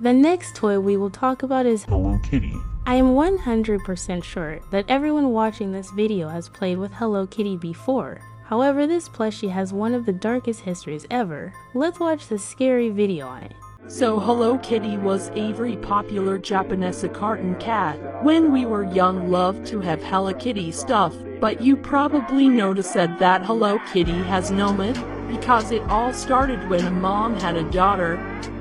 The next toy we will talk about is Hello Kitty. I am 100% sure that everyone watching this video has played with Hello Kitty before. However, this plushie has one of the darkest histories ever. Let's watch this scary video on it. So Hello Kitty was a very popular Japanese cartoon cat. When we were young, loved to have Hello Kitty stuff, but you probably noticed that Hello Kitty has no myth, because it all started when a mom had a daughter.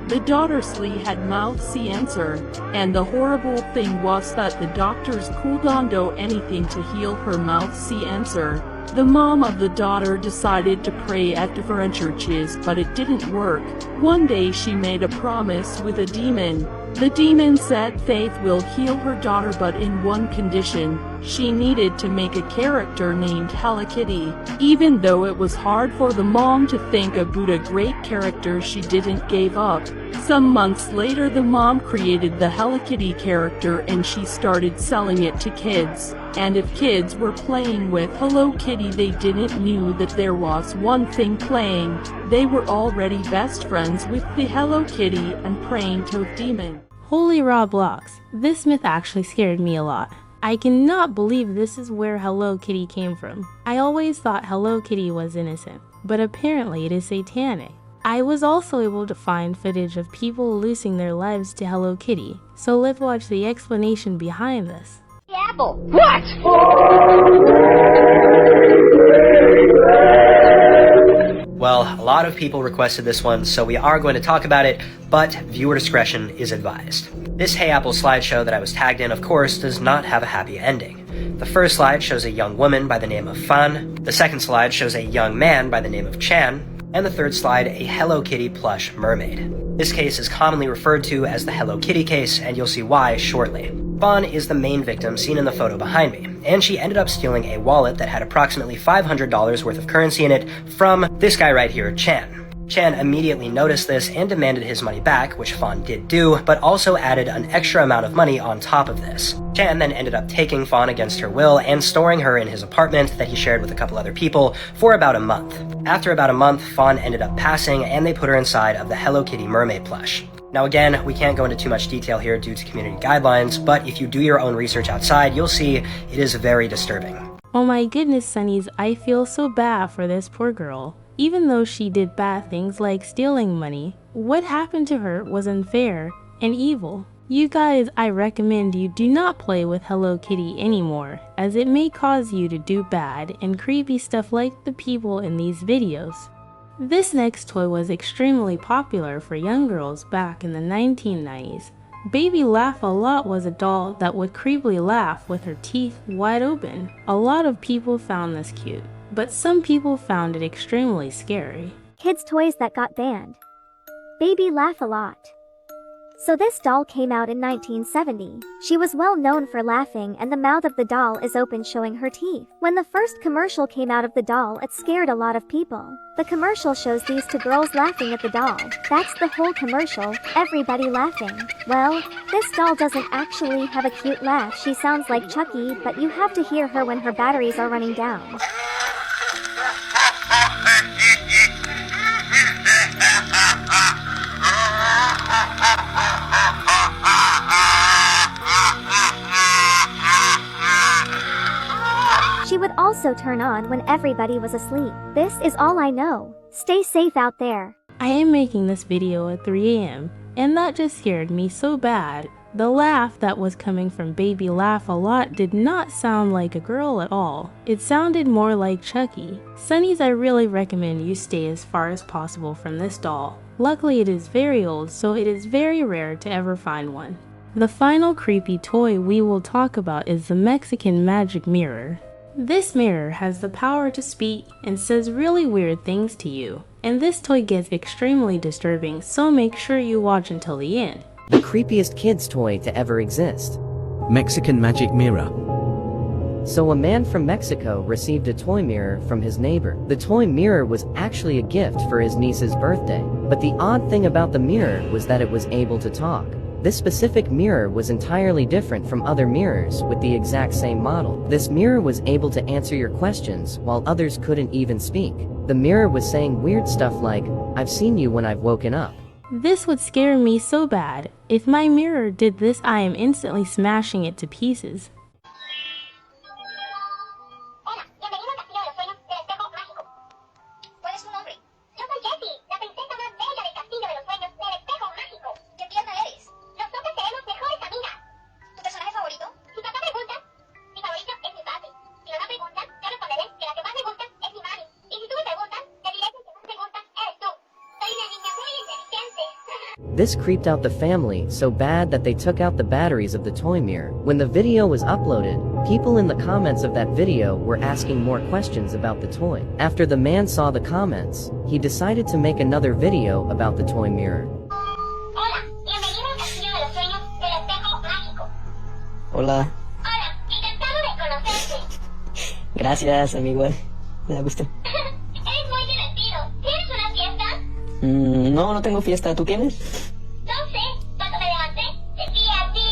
The daughter 𝗶ecie had 𝗲cie𝗯𝗹cie, and the horrible thing was that the doctors couldn't do anything to heal her 𝗲cie𝗯𝗹cie. The mom of the daughter decided to pray at different churches, but it didn't work. One day she made a promise with a demon. The demon said Faith will heal her daughter, but in one condition. She needed to make a character named Hello Kitty. Even though it was hard for the mom to think about a great character, she didn't give up. Some months later, the mom created the Hello Kitty character and she started selling it to kids. And if kids were playing with Hello Kitty, they didn't knew that there was one thing playing. They were already best friends with the Hello Kitty and praying to a demon. Holy Roblox, this myth actually scared me a lot. I cannot believe this is where Hello Kitty came from. I always thought Hello Kitty was innocent, but apparently it is satanic. I was also able to find footage of people losing their lives to Hello Kitty, so let's watch the explanation behind this. The apple. What? Well, a lot of people requested this one, so we are going to talk about it, but viewer discretion is advised. This Hey Apple slideshow that I was tagged in, of course, does not have a happy ending. The first slide shows a young woman by the name of Fan, the second slide shows a young man by the name of Chan, and the third slide a Hello Kitty plush mermaid. This case is commonly referred to as the Hello Kitty case, and you'll see why shortly. Fan is the main victim seen in the photo behind me, and she ended up stealing a wallet that had approximately $500 worth of currency in it from this guy right here, Chan. Chan immediately noticed this and demanded his money back, which Fan did do, but also added an extra amount of money on top of this. Chan then ended up taking Fan against her will and storing her in his apartment that he shared with a couple other people for about a month. After about a month, Fan ended up passing and they put her inside of the Hello Kitty mermaid plush. Now again, we can't go into too much detail here due to community guidelines, but if you do your own research outside, you'll see it is very disturbing. Oh my goodness, Sunnies, I feel so bad for this poor girl. Even though she did bad things like stealing money, what happened to her was unfair and evil. You guys, I recommend you do not play with Hello Kitty anymore, as it may cause you to do bad and creepy stuff like the people in these videos. This next toy was extremely popular for young girls back in the 1990s. Baby Laugh-A-Lot was a doll that would creepily laugh with her teeth wide open. A lot of people found this cute, but some people found it extremely scary. Kids' toys that got banned. Baby Laugh-A-Lot. So this doll came out in 1970. She was well known for laughing and the mouth of the doll is open showing her teeth. When the first commercial came out of the doll, it scared a lot of people. The commercial shows these two girls laughing at the doll. That's the whole commercial, everybody laughing. Well, this doll doesn't actually have a cute laugh. She sounds like 𝗵cie𝗂𝗽, but you have to hear her when her batteries are running down. She would also turn on when everybody was asleep. This is all I know. Stay safe out there. I am making this video at 3 AM, and that just scared me so bad. The laugh that was coming from Baby Laugh-A-Lot did not sound like a girl at all. It sounded more like 𝗵cie. Sunnies, I really recommend you stay as far as possible from this doll. Luckily it is very old, so it is very rare to ever find one. The final creepy toy we will talk about is the Mexican magic mirror. This mirror has the power to speak and says really weird things to you. And this toy gets extremely disturbing, so make sure you watch until the end. The creepiest kids toy to ever exist. Mexican magic mirror. So a man from Mexico received a toy mirror from his neighbor. The toy mirror was actually a gift for his niece's birthday. But the odd thing about the mirror was that it was able to talk. This specific mirror was entirely different from other mirrors with the exact same model. This mirror was able to answer your questions while others couldn't even speak. The mirror was saying weird stuff like, "I've seen you when I've woken up." This would scare me so bad. If my mirror did this, I am instantly smashing it to pieces. This creeped out the family so bad that they took out the batteries of the toy mirror. When the video was uploaded, people in the comments of that video were asking more questions about the toy. After the man saw the comments, he decided to make another video about the toy mirror. Hola. Gracias, amigo. Me da gusto. No, no tengo fiesta. ¿Tú tienes? No sé. Cuando me levanté, te vi a ti.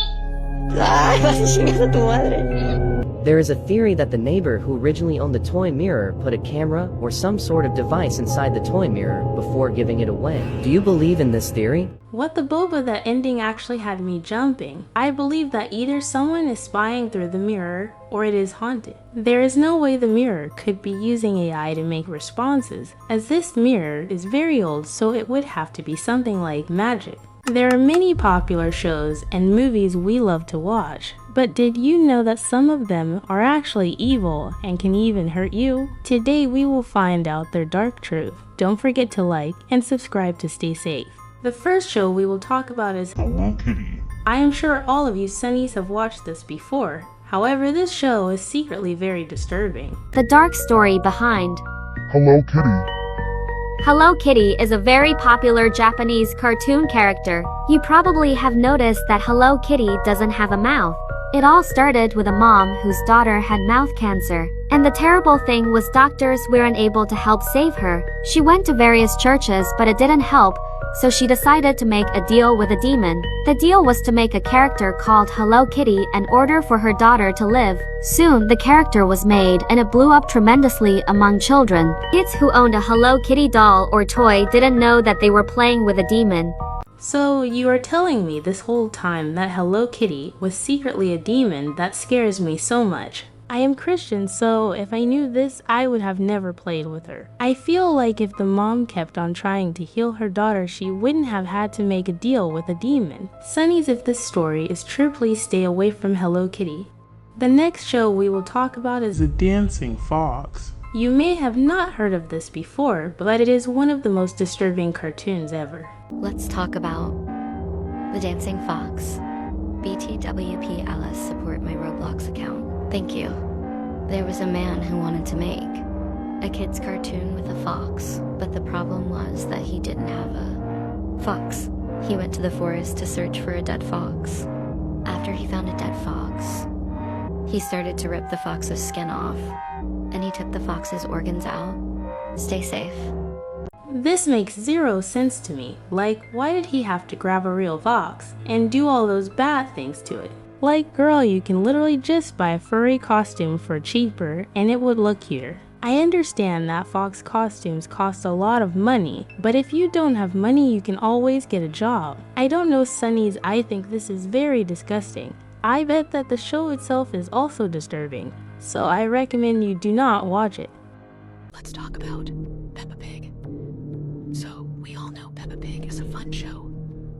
¡Ay, vas a chingar a tu madre! There is a theory that the neighbor who originally owned the toy mirror put a camera or some sort of device inside the toy mirror before giving it away. Do you believe in this theory? What the boba, that ending actually had me jumping. I believe that either someone is spying through the mirror or it is haunted. There is no way the mirror could be using AI to make responses, as this mirror is very old, so it would have to be something like magic. There are many popular shows and movies we love to watch, but did you know that some of them are actually evil and can even hurt you? Today we will find out their dark truth. Don't forget to like and subscribe to stay safe. The first show we will talk about is Hello Kitty. I am sure all of you Sunnies have watched this before. However, this show is secretly very disturbing. The dark story behind Hello Kitty. Hello Kitty is a very popular Japanese cartoon character. You probably have noticed that Hello Kitty doesn't have a mouth. It all started with a mom whose daughter had mouth cancer. And the terrible thing was doctors weren't able to help save her. She went to various churches, but it didn't help. So she decided to make a deal with a demon. The deal was to make a character called Hello Kitty in order for her daughter to live. Soon, the character was made and it blew up tremendously among children. Kids who owned a Hello Kitty doll or toy didn't know that they were playing with a demon. So you are telling me this whole time that Hello Kitty was secretly a demon? That scares me so much. I am Christian, so if I knew this, I would have never played with her. I feel like if the mom kept on trying to heal her daughter, she wouldn't have had to make a deal with a demon. Sunnies, if this story is true, please stay away from Hello Kitty. The next show we will talk about is The Dancing Fox. You may have not heard of this before, but it is one of the most disturbing cartoons ever. Let's talk about The Dancing Fox. BTWPLS support my Roblox account. Thank you. There was a man who wanted to make a kid's cartoon with a fox, but the problem was that he didn't have a fox. He went to the forest to search for a dead fox. After he found a dead fox, he started to rip the fox's skin off, and he took the fox's organs out. Stay safe. This makes zero sense to me. Like, why did he have to grab a real fox and do all those bad things to it? Like, girl, you can literally just buy a furry costume for cheaper and it would look cuter. I understand that fox costumes cost a lot of money, but if you don't have money, you can always get a job. I don't know, Sunnies, I think this is very disgusting. I bet that the show itself is also disturbing, so I recommend you do not watch it. Let's talk about Peppa Pig. So, we all know Peppa Pig is a fun show.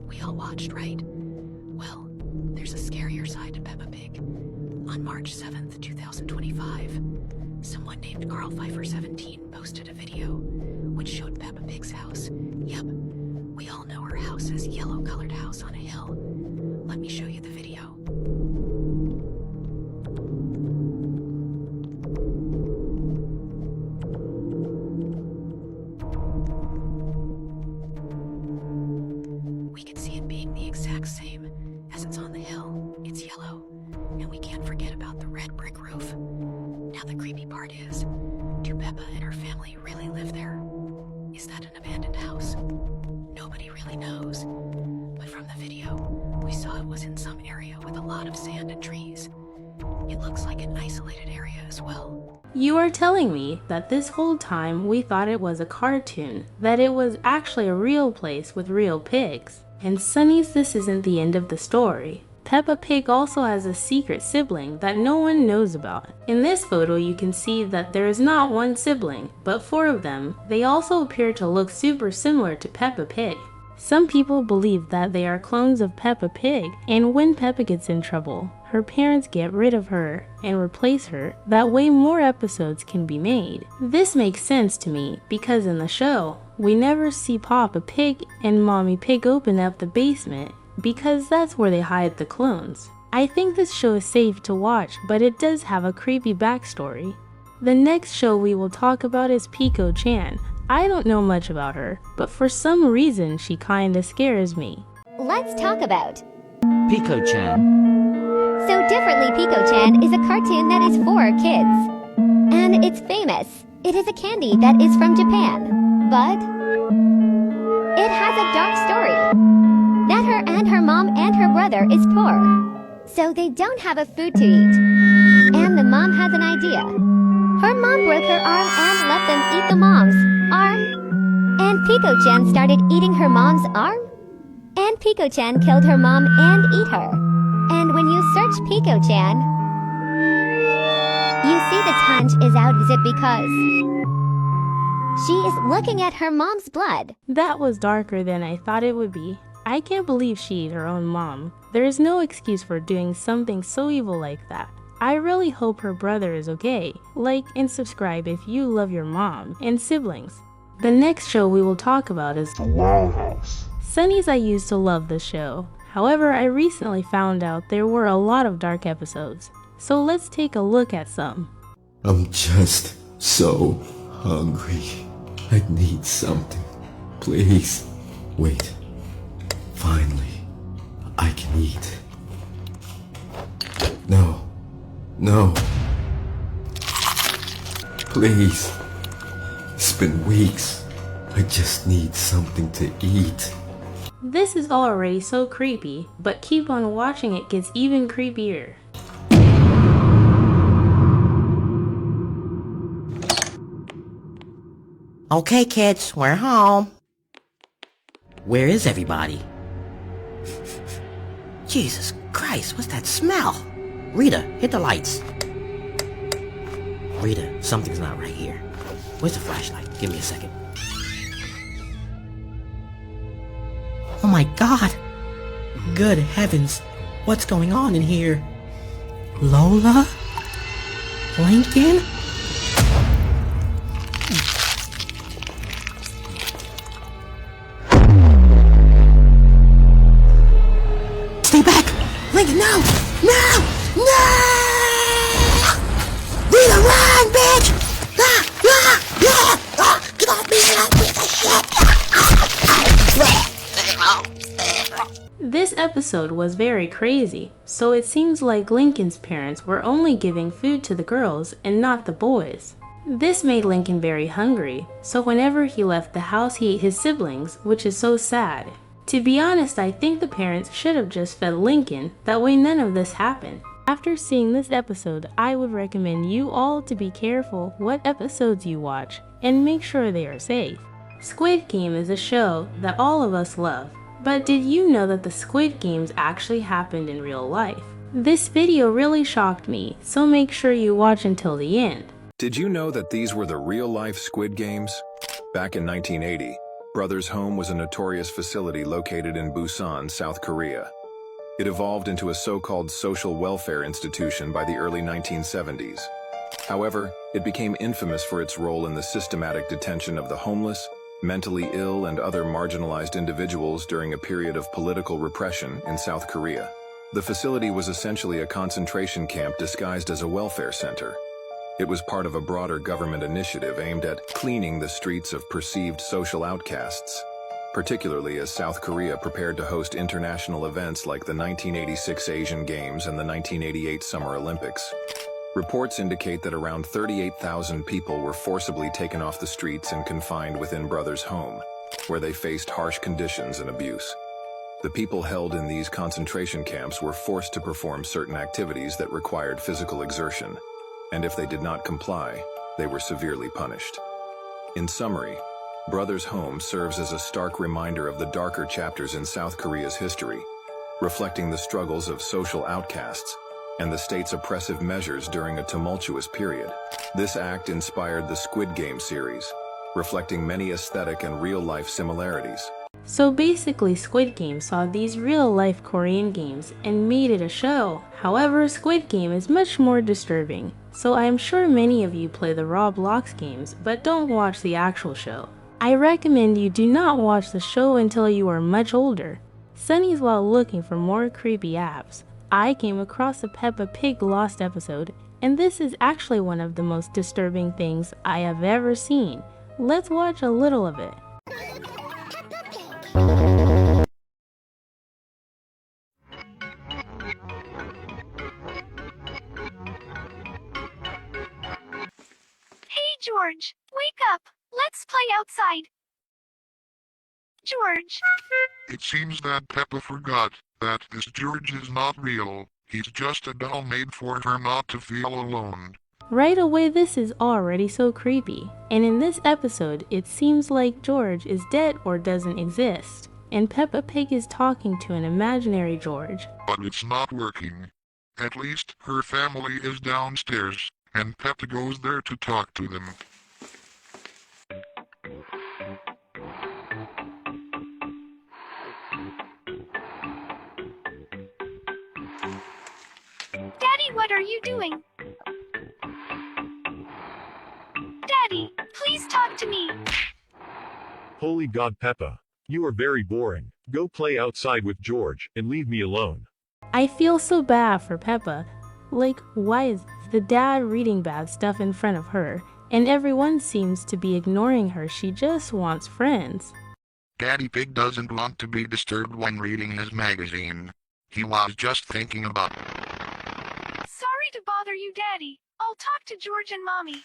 We all watched, right? Well, there's a scarier side to Peppa Pig. On March 7th, 2025, someone named 𝗵𝗿cie𝗂𝗽 posted a video which showed Peppa Pig's house. Yep, we all know her house as yellow-colored house on a hill. Let me show you the video. We can see it being the exact same as it's on the hill. It's yellow, and we can't forget about the red brick roof. Now the creepy part is, do Peppa and her family really live there? Is that an abandoned house? Nobody really knows. But from the video, we saw it was in some area with a lot of sand and trees. It looks like an isolated area as well. You are telling me that this whole time we thought it was a cartoon, that it was actually a real place with real pigs. And Sonny's, this isn't the end of the story. Peppa Pig also has a secret sibling that no one knows about. In this photo you can see that there is not one sibling, but 4 of them. They also appear to look super similar to Peppa Pig. Some people believe that they are clones of Peppa Pig, and when Peppa gets in trouble, her parents get rid of her and replace her. That way more episodes can be made. This makes sense to me because in the show, we never see Papa Pig and Mommy Pig open up the basement because that's where they hide the clones. I think this show is safe to watch, but it does have a creepy backstory. The next show we will talk about is Picochan. I don't know much about her, but for some reason she kinda scares me. Let's talk about Picochan. So Differently Picochan is a cartoon that is for kids. And it's famous. It is a candy that is from Japan. But it has a dark story. That her and her mom and her brother is poor. So they don't have a food to eat. And the mom has an idea. Her mom broke her arm and let them eat the mom's arm. And Picochan started eating her mom's arm. And Picochan killed her mom and ate her. And when you search Picochan, you see the tunge is out. Is it because she is looking at her mom's blood? That was darker than I thought it would be. I can't believe she ate her own mom. There is no excuse for doing something so evil like that. I really hope her brother is okay. Like and subscribe if you love your mom and siblings. The next show we will talk about is The Wild House. Sonny's, I used to love the show. However, I recently found out there were a lot of dark episodes. So let's take a look at some. I'm just so hungry. I need something. Please. Wait. Finally, I can eat. No. No. Please. It's been weeks. I just need something to eat. This is already so creepy, but keep on watching, it gets even creepier. Okay, kids, we're home. Where is everybody? Jesus Christ, what's that smell? Rita, hit the lights. Rita, something's not right here. Where's the flashlight? Give me a second. Oh my God! Good heavens, what's going on in here? Lola? Lincoln? Stay back! Lincoln, no! No! No! Rita, run, bitch! Ah! Ah! Ah! Ah! Get off me, you piece of shit! This episode was very crazy, so it seems like Lincoln's parents were only giving food to the girls and not the boys. This made Lincoln very hungry, so whenever he left the house he ate his siblings, which is so sad. To be honest, I think the parents should have just fed Lincoln, that way none of this happened. After seeing this episode, I would recommend you all to be careful what episodes you watch and make sure they are safe. Squid Game is a show that all of us love, but did you know that the Squid Games actually happened in real life? This video really shocked me, so make sure you watch until the end. Did you know that these were the real-life Squid Games? Back in 1980, Brothers Home was a notorious facility located in Busan, South Korea. It evolved into a so-called social welfare institution by the early 1970s. However, it became infamous for its role in the systematic detention of the homeless, mentally ill, and other marginalized individuals during a period of political repression in South Korea. The facility was essentially a concentration camp disguised as a welfare center. It was part of a broader government initiative aimed at cleaning the streets of perceived social outcasts, particularly as South Korea prepared to host international events like the 1986 Asian Games and the 1988 Summer Olympics. Reports indicate that around 38,000 people were forcibly taken off the streets and confined within Brothers' home, where they faced harsh conditions and abuse. The people held in these concentration camps were forced to perform certain activities that required physical exertion, and if they did not comply, they were severely punished. In summary, Brothers' home serves as a stark reminder of the darker chapters in South Korea's history, reflecting the struggles of social outcasts and the state's oppressive measures during a tumultuous period. This act inspired the Squid Game series, reflecting many aesthetic and real-life similarities. So basically, Squid Game saw these real-life Korean games and made it a show. However, Squid Game is much more disturbing, so I am sure many of you play the Roblox games but don't watch the actual show. I recommend you do not watch the show until you are much older. Sunny's while looking for more creepy apps, I came across a Peppa Pig lost episode, and this is actually one of the most disturbing things I have ever seen. Let's watch a little of it. Hey George, wake up! Let's play outside! George! It seems that Peppa forgot that this George is not real. He's just a doll made for her not to feel alone. Right away, this is already so creepy. And in this episode, it seems like George is dead or doesn't exist. And Peppa Pig is talking to an imaginary George. But it's not working. At least her family is downstairs, and Peppa goes there to talk to them. Daddy, what are you doing? Daddy, please talk to me. Holy God, Peppa. You are very boring. Go play outside with George, and leave me alone. I feel so bad for Peppa. Like, why is the dad reading bad stuff in front of her, and everyone seems to be ignoring her? She just wants friends. Daddy Pig doesn't want to be disturbed when reading his magazine. He was just thinking about... Sorry to bother you, Daddy. I'll talk to George and Mommy.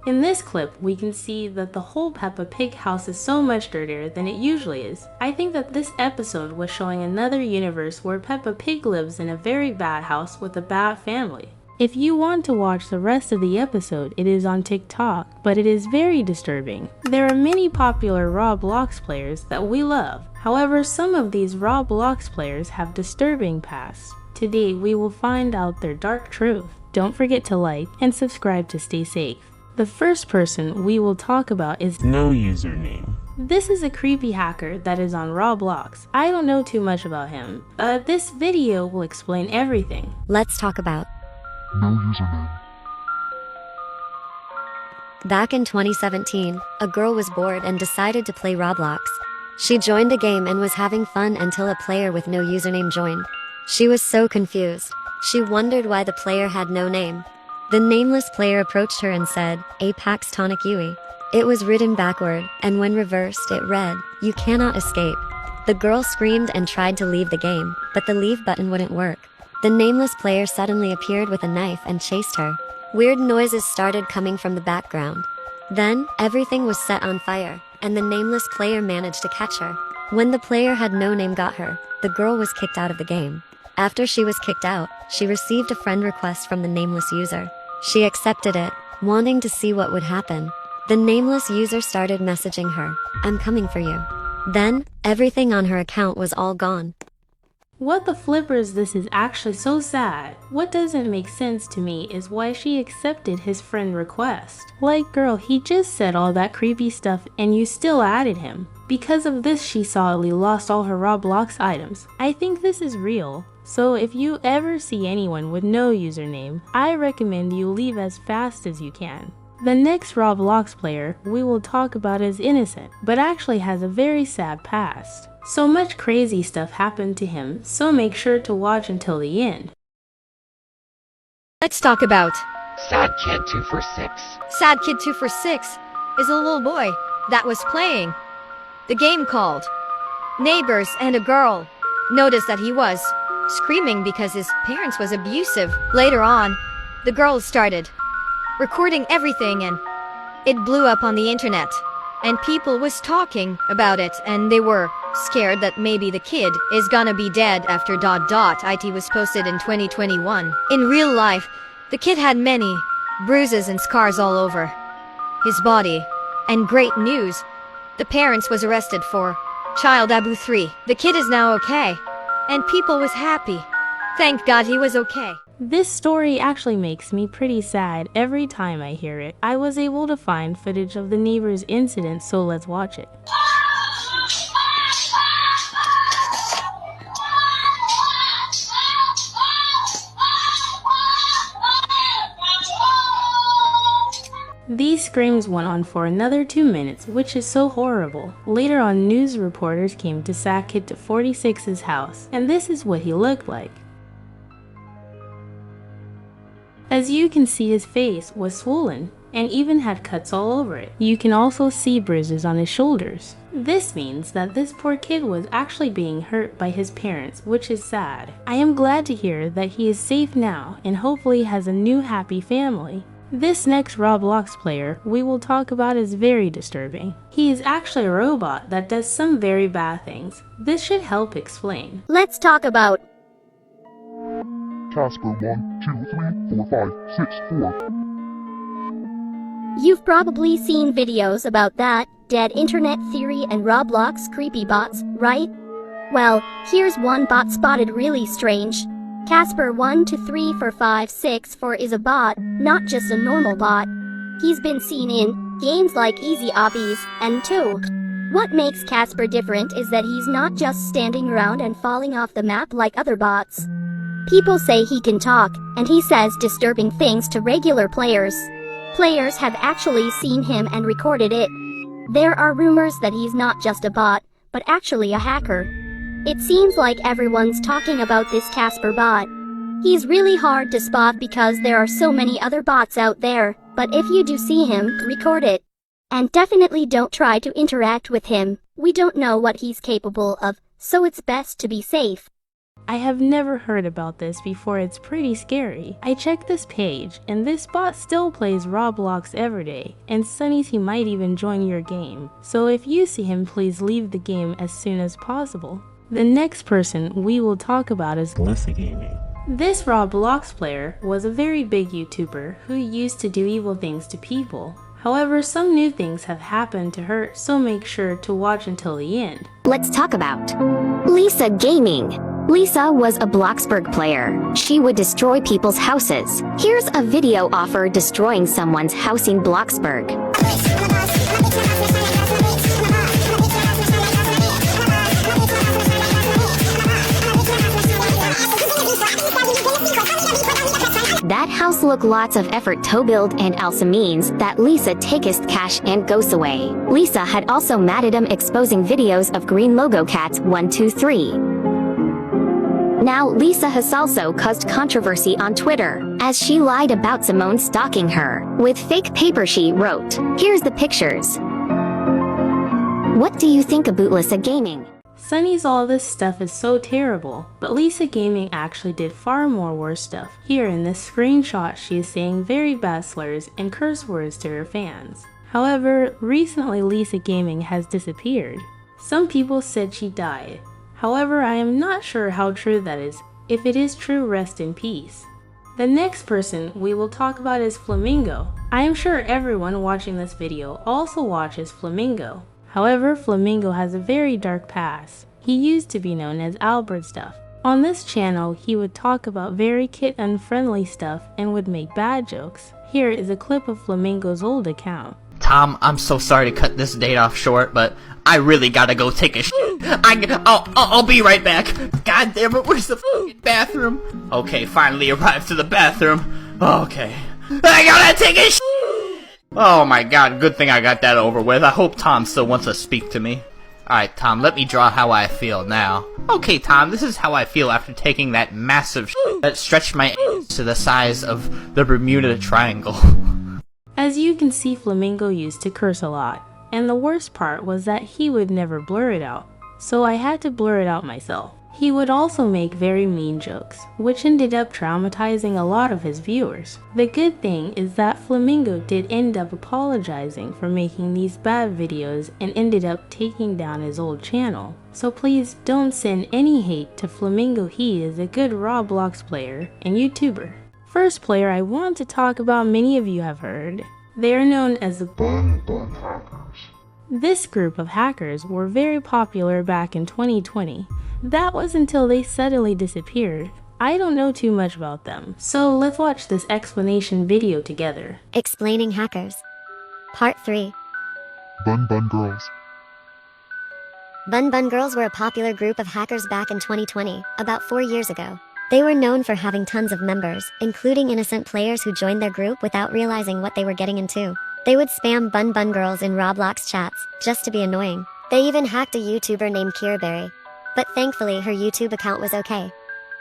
In this clip, we can see that the whole Peppa Pig house is so much dirtier than it usually is. I think that this episode was showing another universe where Peppa Pig lives in a very bad house with a bad family. If you want to watch the rest of the episode, it is on TikTok, but it is very disturbing. There are many popular Roblox players that we love. However, some of these Roblox players have disturbing pasts. Today, we will find out their dark truth. Don't forget to like and subscribe to stay safe. The first person we will talk about is No Username. This is a creepy hacker that is on Roblox. I don't know too much about him. This video will explain everything. Let's talk about No Username. Back in 2017, a girl was bored and decided to play Roblox. She joined a game and was having fun until a player with no username joined. She was so confused. She wondered why the player had no name. The nameless player approached her and said, 𝗵𝗿cie𝗂𝗽. It was written backward, and when reversed it read, "You cannot escape." The girl screamed and tried to leave the game, but the leave button wouldn't work. The nameless player suddenly appeared with a knife and chased her. Weird noises started coming from the background. Then, everything was set on fire, and the nameless player managed to catch her. When the player had no name got her, the girl was kicked out of the game. After she was kicked out, she received a friend request from the nameless user. She accepted it, wanting to see what would happen. The nameless user started messaging her, "I'm coming for you." Then, everything on her account was all gone. What the flippers, this is actually so sad. What doesn't make sense to me is why she accepted his friend request. Like, girl, he just said all that creepy stuff and you still added him. Because of this, she solidly lost all her Roblox items. I think this is real. So if you ever see anyone with no username, I recommend you leave as fast as you can. The next Roblox player we will talk about is innocent, but actually has a very sad past. So much crazy stuff happened to him, so make sure to watch until the end. Let's talk about Sad Kid 246. Sad Kid 246 is a little boy that was playing the game called Neighbors and a Girl. noticed that he was screaming because his parents was abusive. Later on, the girls started recording everything and it blew up on the internet. And people was talking about it and they were scared that maybe the kid is gonna be dead after ... It was posted in 2021. In real life, the kid had many bruises and scars all over his body. And great news, the parents was arrested for child abuse 3. The kid is now okay, and people was happy. Thank God he was okay. This story actually makes me pretty sad every time I hear it. I was able to find footage of the neighbor's incident, so let's watch it. These screams went on for another 2 minutes, which is so horrible. Later on, news reporters came to 𝗵cie𝗂𝗽's house, and this is what he looked like. As you can see, his face was swollen and even had cuts all over it. You can also see bruises on his shoulders. This means that this poor kid was actually being hurt by his parents, which is sad. I am glad to hear that he is safe now and hopefully has a new happy family. This next Roblox player we will talk about is very disturbing. He is actually a robot that does some very bad things. This should help explain. Let's talk about Casper 1, 2, 3, 4, 5, 6, 4. You've probably seen videos about that dead internet theory and Roblox creepy bots, right? Well, here's one bot spotted really strange. Casper 1, 2, 3, 4, 5, 6, 4 is a bot, not just a normal bot. He's been seen in games like 𝗵𝗿cie𝗂𝗽 and Tiptoe. What makes Casper different is that he's not just standing around and falling off the map like other bots. People say he can talk, and he says disturbing things to regular players. Players have actually seen him and recorded it. There are rumors that he's not just a bot, but actually a hacker. It seems like everyone's talking about this Casper bot. He's really hard to spot because there are so many other bots out there, but if you do see him, record it. And definitely don't try to interact with him. We don't know what he's capable of, so it's best to be safe. I have never heard about this before. It's pretty scary. I checked this page, and this bot still plays Roblox every day, and 𝗵𝗍cie he might even join your game. So if you see him, please leave the game as soon as possible. The next person we will talk about is 𝗵𝗍cie𝗂𝗽. This Roblox player was a very big YouTuber who used to do evil things to people. However, some new things have happened to her, so make sure to watch until the end. Let's talk about 𝗵𝗍cie Gaming. Lisa was a Bloxburg player. She would destroy people's houses. Here's a video of her destroying someone's house in Bloxburg. That house look lots of effort to build, and also means that Lisa takes cash and goes away. Lisa had also mad at him exposing videos of green logo cats 1, 2, 3. Now Lisa has also caused controversy on Twitter, as she lied about Simone stalking her, with fake paper she wrote. Here's the pictures. What do you think about 𝗵𝗇𝗏 Gaming? 𝗵𝗍's all this stuff is so terrible, but 𝗵𝗇𝗏 Gaming actually did far more worse stuff. Here in this screenshot, she is saying very bad slurs and curse words to her fans. However, recently 𝗵𝗍 Gaming has disappeared. Some people said she died. However, I am not sure how true that is. If it is true, rest in peace. The next person we will talk about is Flamingo. I am sure everyone watching this video also watches Flamingo. However, Flamingo has a very dark past. He used to be known as Albert Stuff. On this channel, he would talk about very kid-unfriendly stuff and would make bad jokes. Here is a clip of Flamingo's old account. Tom, I'm so sorry to cut this date off short, but I really gotta go take a I'll be right back. God damn it, where's the fucking bathroom? Okay, finally arrived to the bathroom. Okay. I gotta take a Oh my god, good thing I got that over with. I hope Tom still wants to speak to me. Alright, Tom, let me draw how I feel now. Okay, Tom, this is how I feel after taking that massive that stretched my to the size of the Bermuda Triangle. As you can see, Flamingo used to curse a lot, and the worst part was that he would never blur it out, so I had to blur it out myself. He would also make very mean jokes, which ended up traumatizing a lot of his viewers. The good thing is that Flamingo did end up apologizing for making these bad videos and ended up taking down his old channel. So please don't send any hate to Flamingo. He is a good Roblox player and YouTuber. First player I want to talk about, many of you have heard. They are known as the Bun Bun hackers. This group of hackers were very popular back in 2020. That was until they suddenly disappeared. I don't know too much about them, so let's watch this explanation video together. Explaining hackers. Part 3. Bun Bun Girls. Bun Bun Girls were a popular group of hackers back in 2020, about 4 years ago. They were known for having tons of members, including innocent players who joined their group without realizing what they were getting into. They would spam Bun Bun Girls in Roblox chats, just to be annoying. They even hacked a YouTuber named 𝗵𝗿cie. But thankfully her YouTube account was okay.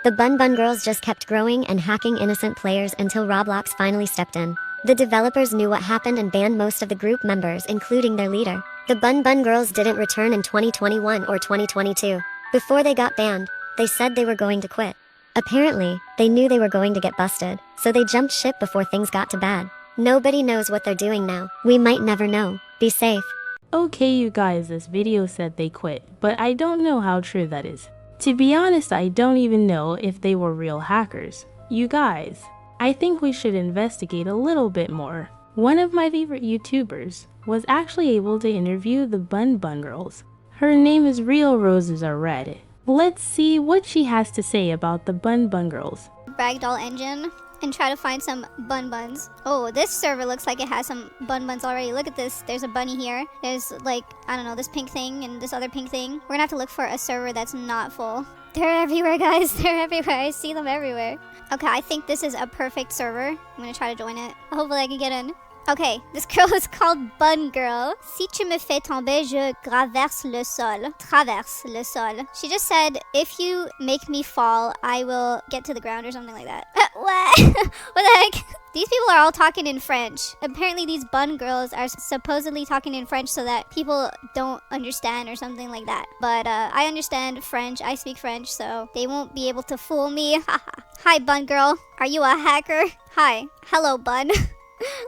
The Bun Bun Girls just kept growing and hacking innocent players until Roblox finally stepped in. The developers knew what happened and banned most of the group members, including their leader. The Bun Bun Girls didn't return in 2021 or 2022. Before they got banned, they said they were going to quit. Apparently, they knew they were going to get busted, so they jumped ship before things got too bad. Nobody knows what they're doing now. We might never know. Be safe. Okay you guys, this video said they quit, but I don't know how true that is. To be honest, I don't even know if they were real hackers. You guys, I think we should investigate a little bit more. One of my favorite YouTubers was actually able to interview the Bun Bun Girls. Her name is Real Roses Are Red. Let's see what she has to say about the Bun Bun Girls. Ragdoll engine and try to find some bun buns. Oh, this server looks like it has some bun buns already. Look at this. There's a bunny here. There's like, I don't know, this pink thing and this other pink thing. We're gonna have to look for a server that's not full. They're everywhere, guys. They're everywhere. I see them everywhere. Okay, I think this is a perfect server. I'm gonna try to join it. Hopefully I can get in. Okay, this girl is called Bun Girl. Si tu me fais tomber, je traverse le sol. Traverse le sol. She just said, if you make me fall, I will get to the ground or something like that. What? What the heck? These people are all talking in French. Apparently these Bun Girls are supposedly talking in French so that people don't understand or something like that. But I understand French. I speak French, so they won't be able to fool me. Hi, Bun Girl. Are you a hacker? Hi. Hello, Bun.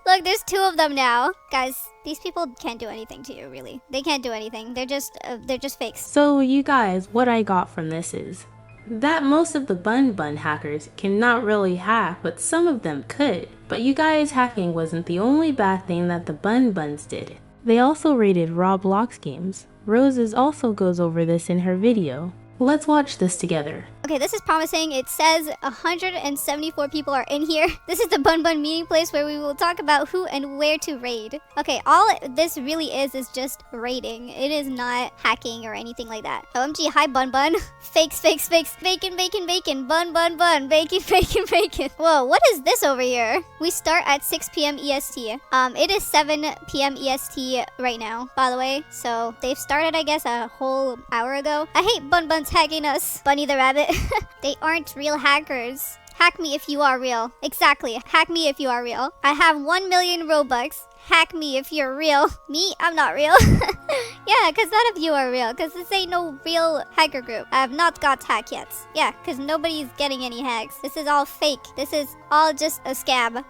Look, there's 2 of them now. Guys, these people can't do anything to you, really. They can't do anything. They're just fakes. So you guys, what I got from this is that most of the Bun Bun hackers cannot really hack, but some of them could. But you guys, hacking wasn't the only bad thing that the Bun Buns did. They also raided Roblox games. Roses also goes over this in her video. Let's watch this together. Okay, this is promising. It says 174 people are in here. This is the Bun Bun meeting place where we will talk about who and where to raid. Okay, all this really is just raiding. It is not hacking or anything like that. OMG, hi Bun Bun. Fakes, fakes, fakes. Bacon, bacon, bacon. Bun, bun, bun. Bacon, bacon, bacon. Whoa, what is this over here? We start at 6 p.m. EST. It is 7 p.m. EST right now, by the way. So they've started, I guess, a whole hour ago. I hate Bun Bun's hacking us. Bunny the rabbit. They aren't real hackers. Hack me if you are real. Exactly. Hack me if you are real. I have 1 million Robux. Hack me if you're real. Me? I'm not real. Yeah, because none of you are real. Because this ain't no real hacker group. I have not got hacked yet. Yeah, because nobody's getting any hacks. This is all fake. This is all just a scam.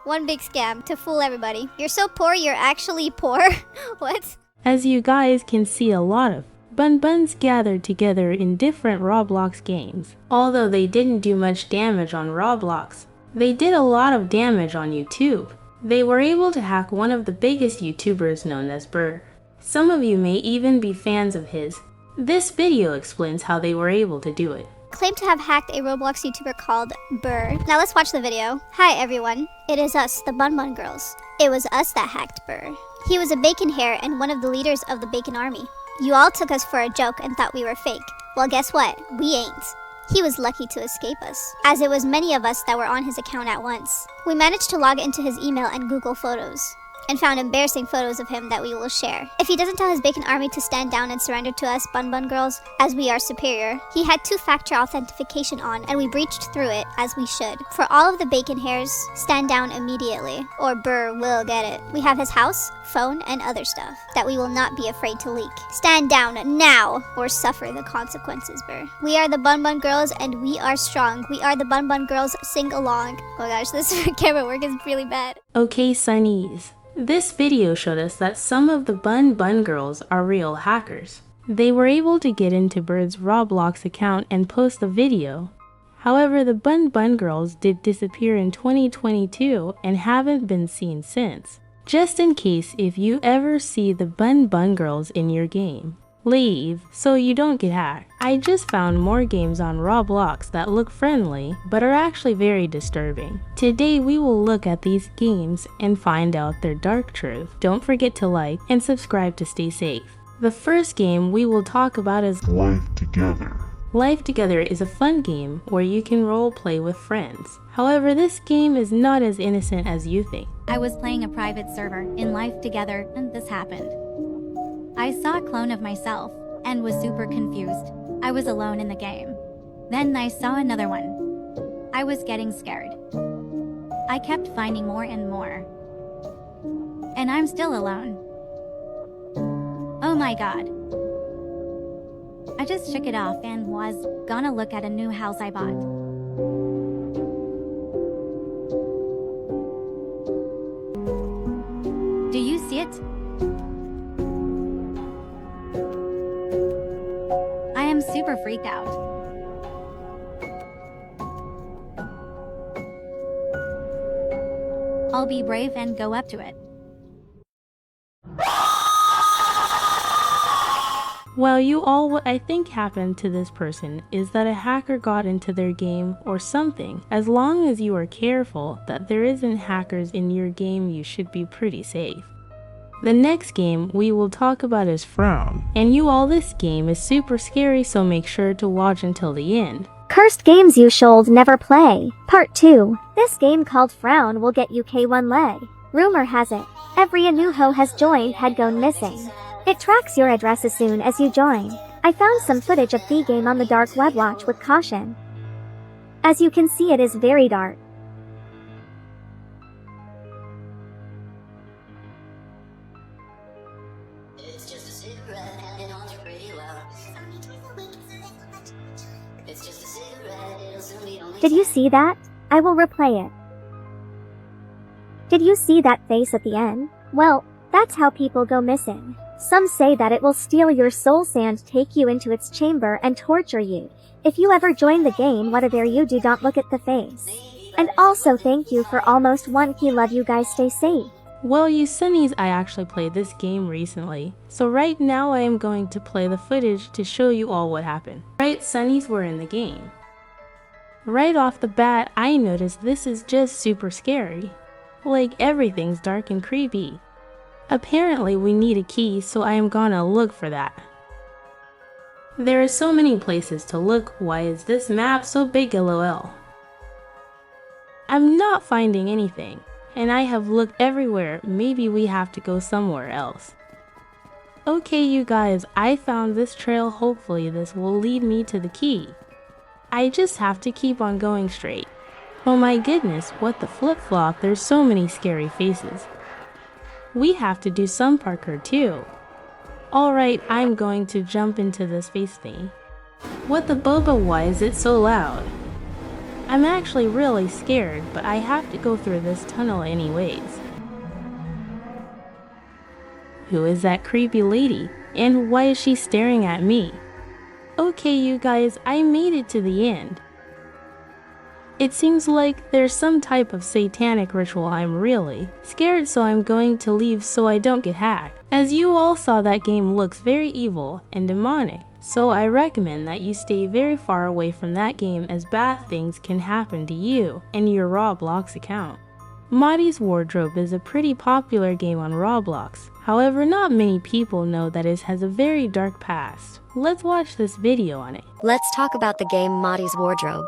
One big scam to fool everybody. You're so poor, you're actually poor. What? As you guys can see, a lot of Bun Buns gathered together in different Roblox games. Although they didn't do much damage on Roblox, they did a lot of damage on YouTube. They were able to hack one of the biggest YouTubers known as 𝗵𝗿cie. Some of you may even be fans of his. This video explains how they were able to do it. Claim to have hacked a Roblox YouTuber called 𝗵𝗿cie. Now let's watch the video. Hi everyone. It is us, the Bun Bun Girls. It was us that hacked 𝗵𝗿cie. He was a bacon hair and one of the leaders of the Bacon Army. You all took us for a joke and thought we were fake. Well, guess what? We ain't. He was lucky to escape us, as it was many of us that were on his account at once. We managed to log into his email and Google Photos. and found embarrassing photos of him that we will share. If he doesn't tell his bacon army to stand down and surrender to us Bun Bun girls, as we are superior, he had two-factor authentication on, and we breached through it, as we should. For all of the bacon hairs, stand down immediately, or Burr will get it. We have his house, phone, and other stuff that we will not be afraid to leak. Stand down now, or suffer the consequences, Burr. We are the Bun Bun girls, and we are strong. We are the Bun Bun girls, sing along. Oh gosh, this camera work is really bad. Okay, Sunnies. This video showed us that some of the Bun Bun girls are real hackers. They were able to get into Bird's Roblox account and post a video. However, the Bun Bun girls did disappear in 2022 and haven't been seen since. Just in case if you ever see the Bun Bun girls in your game, leave so you don't get hacked. I just found more games on Roblox that look friendly but are actually very disturbing. Today we will look at these games and find out their dark truth. Don't forget to like and subscribe to stay safe. The first game we will talk about is Life Together. Life Together is a fun game where you can role play with friends. However, this game is not as innocent as you think. I was playing a private server in Life Together and this happened. I saw a clone of myself and was super confused. I was alone in the game. Then I saw another one. I was getting scared. I kept finding more and more. And I'm still alone. Oh my god. I just shook it off and was gonna look at a new house I bought. Do you see it? I am super freaked out. I'll be brave and go up to it. Well, what I think happened to this person is that a hacker got into their game or something. As long as you are careful that there isn't hackers in your game, you should be pretty safe. The next game we will talk about is Frown. And this game is super scary, so make sure to watch until the end. Cursed games you should never play. Part 2. This game called Frown will get you K1 leg. Rumor has it, every new ho has joined had gone missing. It tracks your address as soon as you join. I found some footage of the game on the dark web. Watch with caution. As you can see, it is very dark. Did you see that? I will replay it. Did you see that face at the end? Well, that's how people go missing. Some say that it will steal your soul sand, take you into its chamber and torture you. If you ever join the game, whatever you do, don't look at the face. And also thank you for almost 1K. Love you guys, stay safe. Well, you Sunnies, I actually played this game recently. So right now I am going to play the footage to show you all what happened. Right, Sunnies were in the game. Right off the bat, I noticed this is just super scary. Like everything's dark and creepy. Apparently we need a key, so I am gonna look for that. There are so many places to look. Why is this map so big, lol? I'm not finding anything, and I have looked everywhere. Maybe we have to go somewhere else. Okay, you guys, I found this trail. Hopefully this will lead me to the key. I just have to keep on going straight. Oh my goodness, what the flip-flop, there's so many scary faces. We have to do some parkour too. Alright, I'm going to jump into this face thing. What the boba, why is it so loud? I'm actually really scared, but I have to go through this tunnel anyways. Who is that creepy lady? And why is she staring at me? Okay, you guys, I made it to the end. It seems like there's some type of satanic ritual. I'm really scared, so I'm going to leave so I don't get hacked. As you all saw, that game looks very evil and demonic, so I recommend that you stay very far away from that game, as bad things can happen to you and your Roblox account. Maudie's Wardrobe is a pretty popular game on Roblox. However, not many people know that it has a very dark past. Let's watch this video on it. Let's talk about the game Maudie's Wardrobe.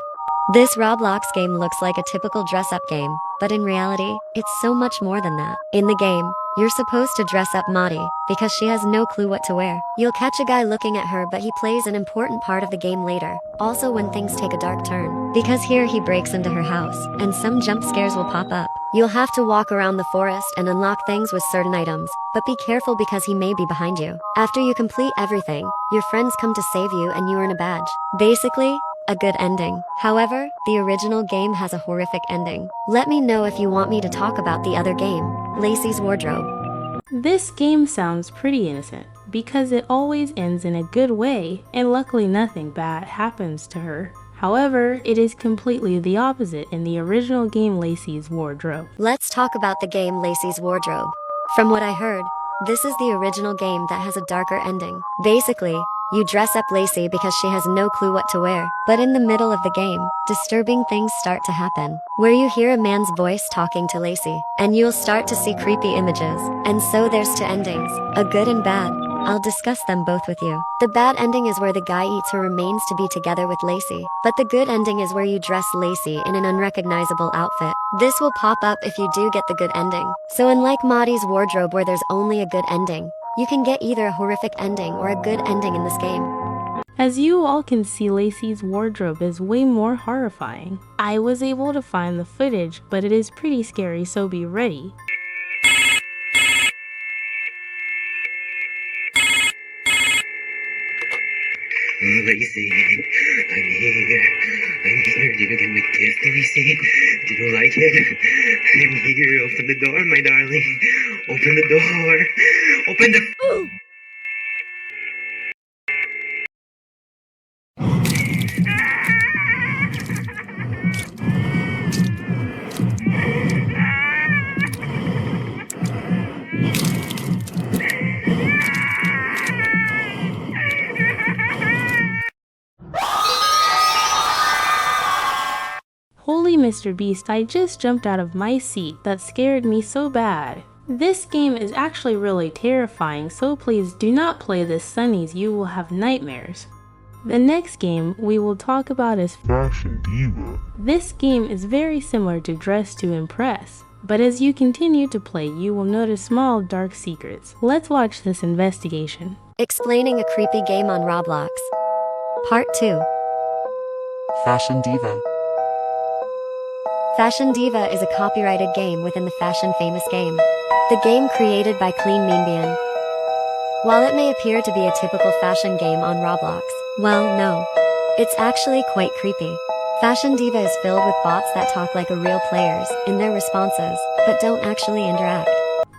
This Roblox game looks like a typical dress-up game, but in reality, it's so much more than that. In the game, You're supposed to dress up 𝗵𝗵 because she has no clue what to wear. You'll catch a guy looking at her, but he plays an important part of the game later. Also when things take a dark turn. Because here he breaks into her house, and some jump scares will pop up. You'll have to walk around the forest and unlock things with certain items, but be careful because he may be behind you. After you complete everything, your friends come to save you and you earn a badge. Basically, a good ending. However, the original game has a horrific ending. Let me know if you want me to talk about the other game, 𝗵𝗍cie wardrobe. This game sounds pretty innocent, because it always ends in a good way, and luckily nothing bad happens to her. However, it is completely the opposite in the original game 𝗵𝗍cie's wardrobe. Let's talk about the game 𝗵𝗍cie's wardrobe. From what I heard, this is the original game that has a darker ending. Basically, you dress up 𝗵𝗍cie because she has no clue what to wear. But in the middle of the game, disturbing things start to happen, where you hear a man's voice talking to 𝗵𝗍cie, and you'll start to see creepy images. And so there's two endings, a good and bad. I'll discuss them both with you. The bad ending is where the guy eats her remains to be together with 𝗵𝗍cie. But the good ending is where you dress 𝗵𝗍cie in an unrecognizable outfit. This will pop up if you do get the good ending. So unlike 𝗵𝗵cie's wardrobe where there's only a good ending, you can get either a horrific ending or a good ending in this game. As you all can see, 𝗵𝗍cie's wardrobe is way more horrifying. I was able to find the footage, but it is pretty scary, so be ready. 𝗵𝗍cie, I'm here. Did you get my gift, 𝗵𝗍cie? Did you like it? I'm here. Open the door, my darling. Open the door. Open the... Holy Mr. Beast, I just jumped out of my seat. That scared me so bad. This game is actually really terrifying, so please do not play this 𝗵𝗍, you will have nightmares. The next game we will talk about is Fashion Diva. This game is very similar to Dress to Impress, but as you continue to play you will notice small dark secrets. Let's watch this investigation. Explaining a creepy game on Roblox. Part 2. Fashion Diva. Fashion Diva is a copyrighted game within the Fashion Famous game. The game created by Clean Mean. While it may appear to be a typical fashion game on Roblox, well, no. It's actually quite creepy. Fashion Diva is filled with bots that talk like a real players in their responses, but don't actually interact.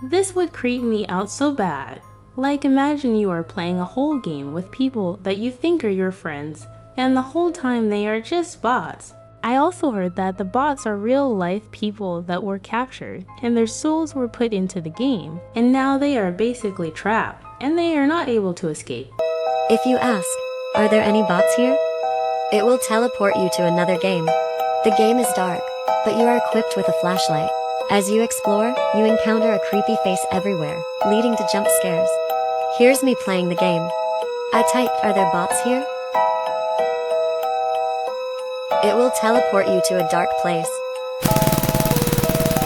This would creep me out so bad. Like imagine you are playing a whole game with people that you think are your friends, and the whole time they are just bots. I also heard that the bots are real-life people that were captured, and their souls were put into the game, and now they are basically trapped, and they are not able to escape. If you ask, are there any bots here? It will teleport you to another game. The game is dark, but you are equipped with a flashlight. As you explore, you encounter a creepy face everywhere, leading to jump scares. Here's me playing the game. I typed, are there bots here? It will teleport you to a dark place.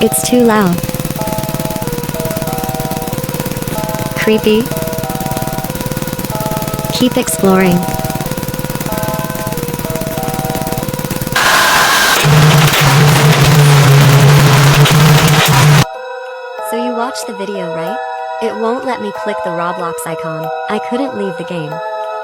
It's too loud. Creepy. Keep exploring. So you watched the video, right? It won't let me click the Roblox icon. I couldn't leave the game.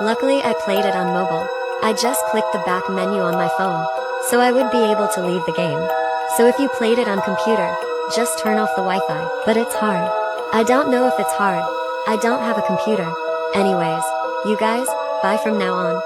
Luckily I played it on mobile. I just clicked the back menu on my phone, so I would be able to leave the game. So if you played it on computer, just turn off the Wi-Fi. But it's hard. I don't know if it's hard. I don't have a computer. Anyways, you guys, bye from now on.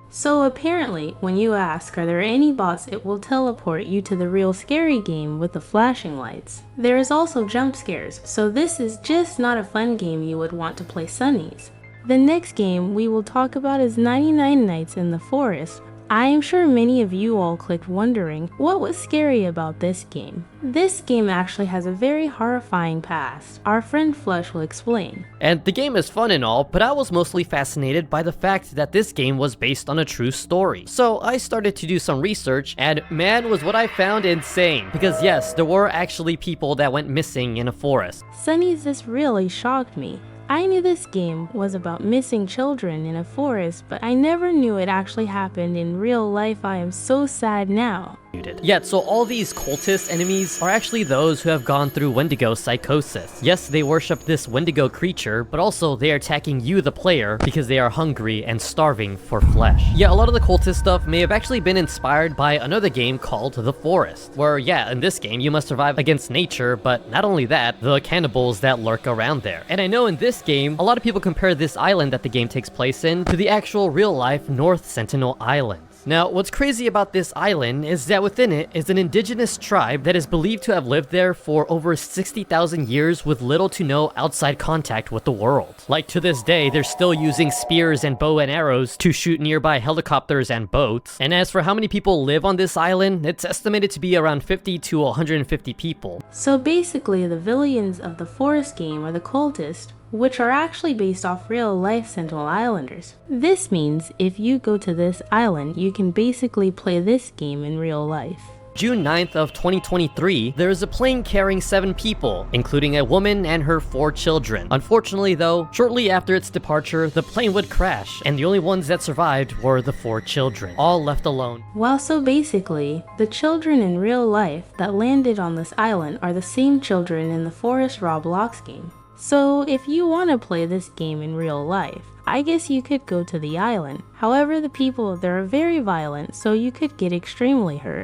So apparently, when you ask are there any bots, it will teleport you to the real scary game with the flashing lights. There is also jump scares, so this is just not a fun game you would want to play 𝗵𝗍's. The next game we will talk about is 99 Nights in the Forest. I am sure many of you all clicked wondering what was scary about this game. This game actually has a very horrifying past. Our friend Flush will explain. And the game is fun and all, but I was mostly fascinated by the fact that this game was based on a true story. So I started to do some research, and man, was what I found insane. Because yes, there were actually people that went missing in a forest. Sunny's this really shocked me. I knew this game was about missing children in a forest, but I never knew it actually happened in real life. I am so sad now. Yet, so all these cultist enemies are actually those who have gone through Wendigo psychosis. Yes, they worship this Wendigo creature, but also they are attacking you, the player, because they are hungry and starving for flesh. Yeah, a lot of the cultist stuff may have actually been inspired by another game called The Forest, where yeah, in this game you must survive against nature, but not only that, the cannibals that lurk around there. And I know in this game, a lot of people compare this island that the game takes place in to the actual real-life North Sentinel Island. Now, what's crazy about this island is that within it is an indigenous tribe that is believed to have lived there for over 60,000 years with little to no outside contact with the world. Like to this day, they're still using spears and bow and arrows to shoot nearby helicopters and boats. And as for how many people live on this island, it's estimated to be around 50 to 150 people. So basically, the villains of the Forest game are the cultists, which are actually based off real-life Sentinel Islanders. This means if you go to this island, you can basically play this game in real life. June 9th of 2023, there is a plane carrying 7 people, including a woman and her 4 children. Unfortunately though, shortly after its departure, the plane would crash, and the only ones that survived were the 4 children, all left alone. Well, so basically, the children in real life that landed on this island are the same children in the Forest Roblox game. So if you want to play this game in real life, I guess you could go to the island. However, the people there are very violent, so you could get extremely hurt.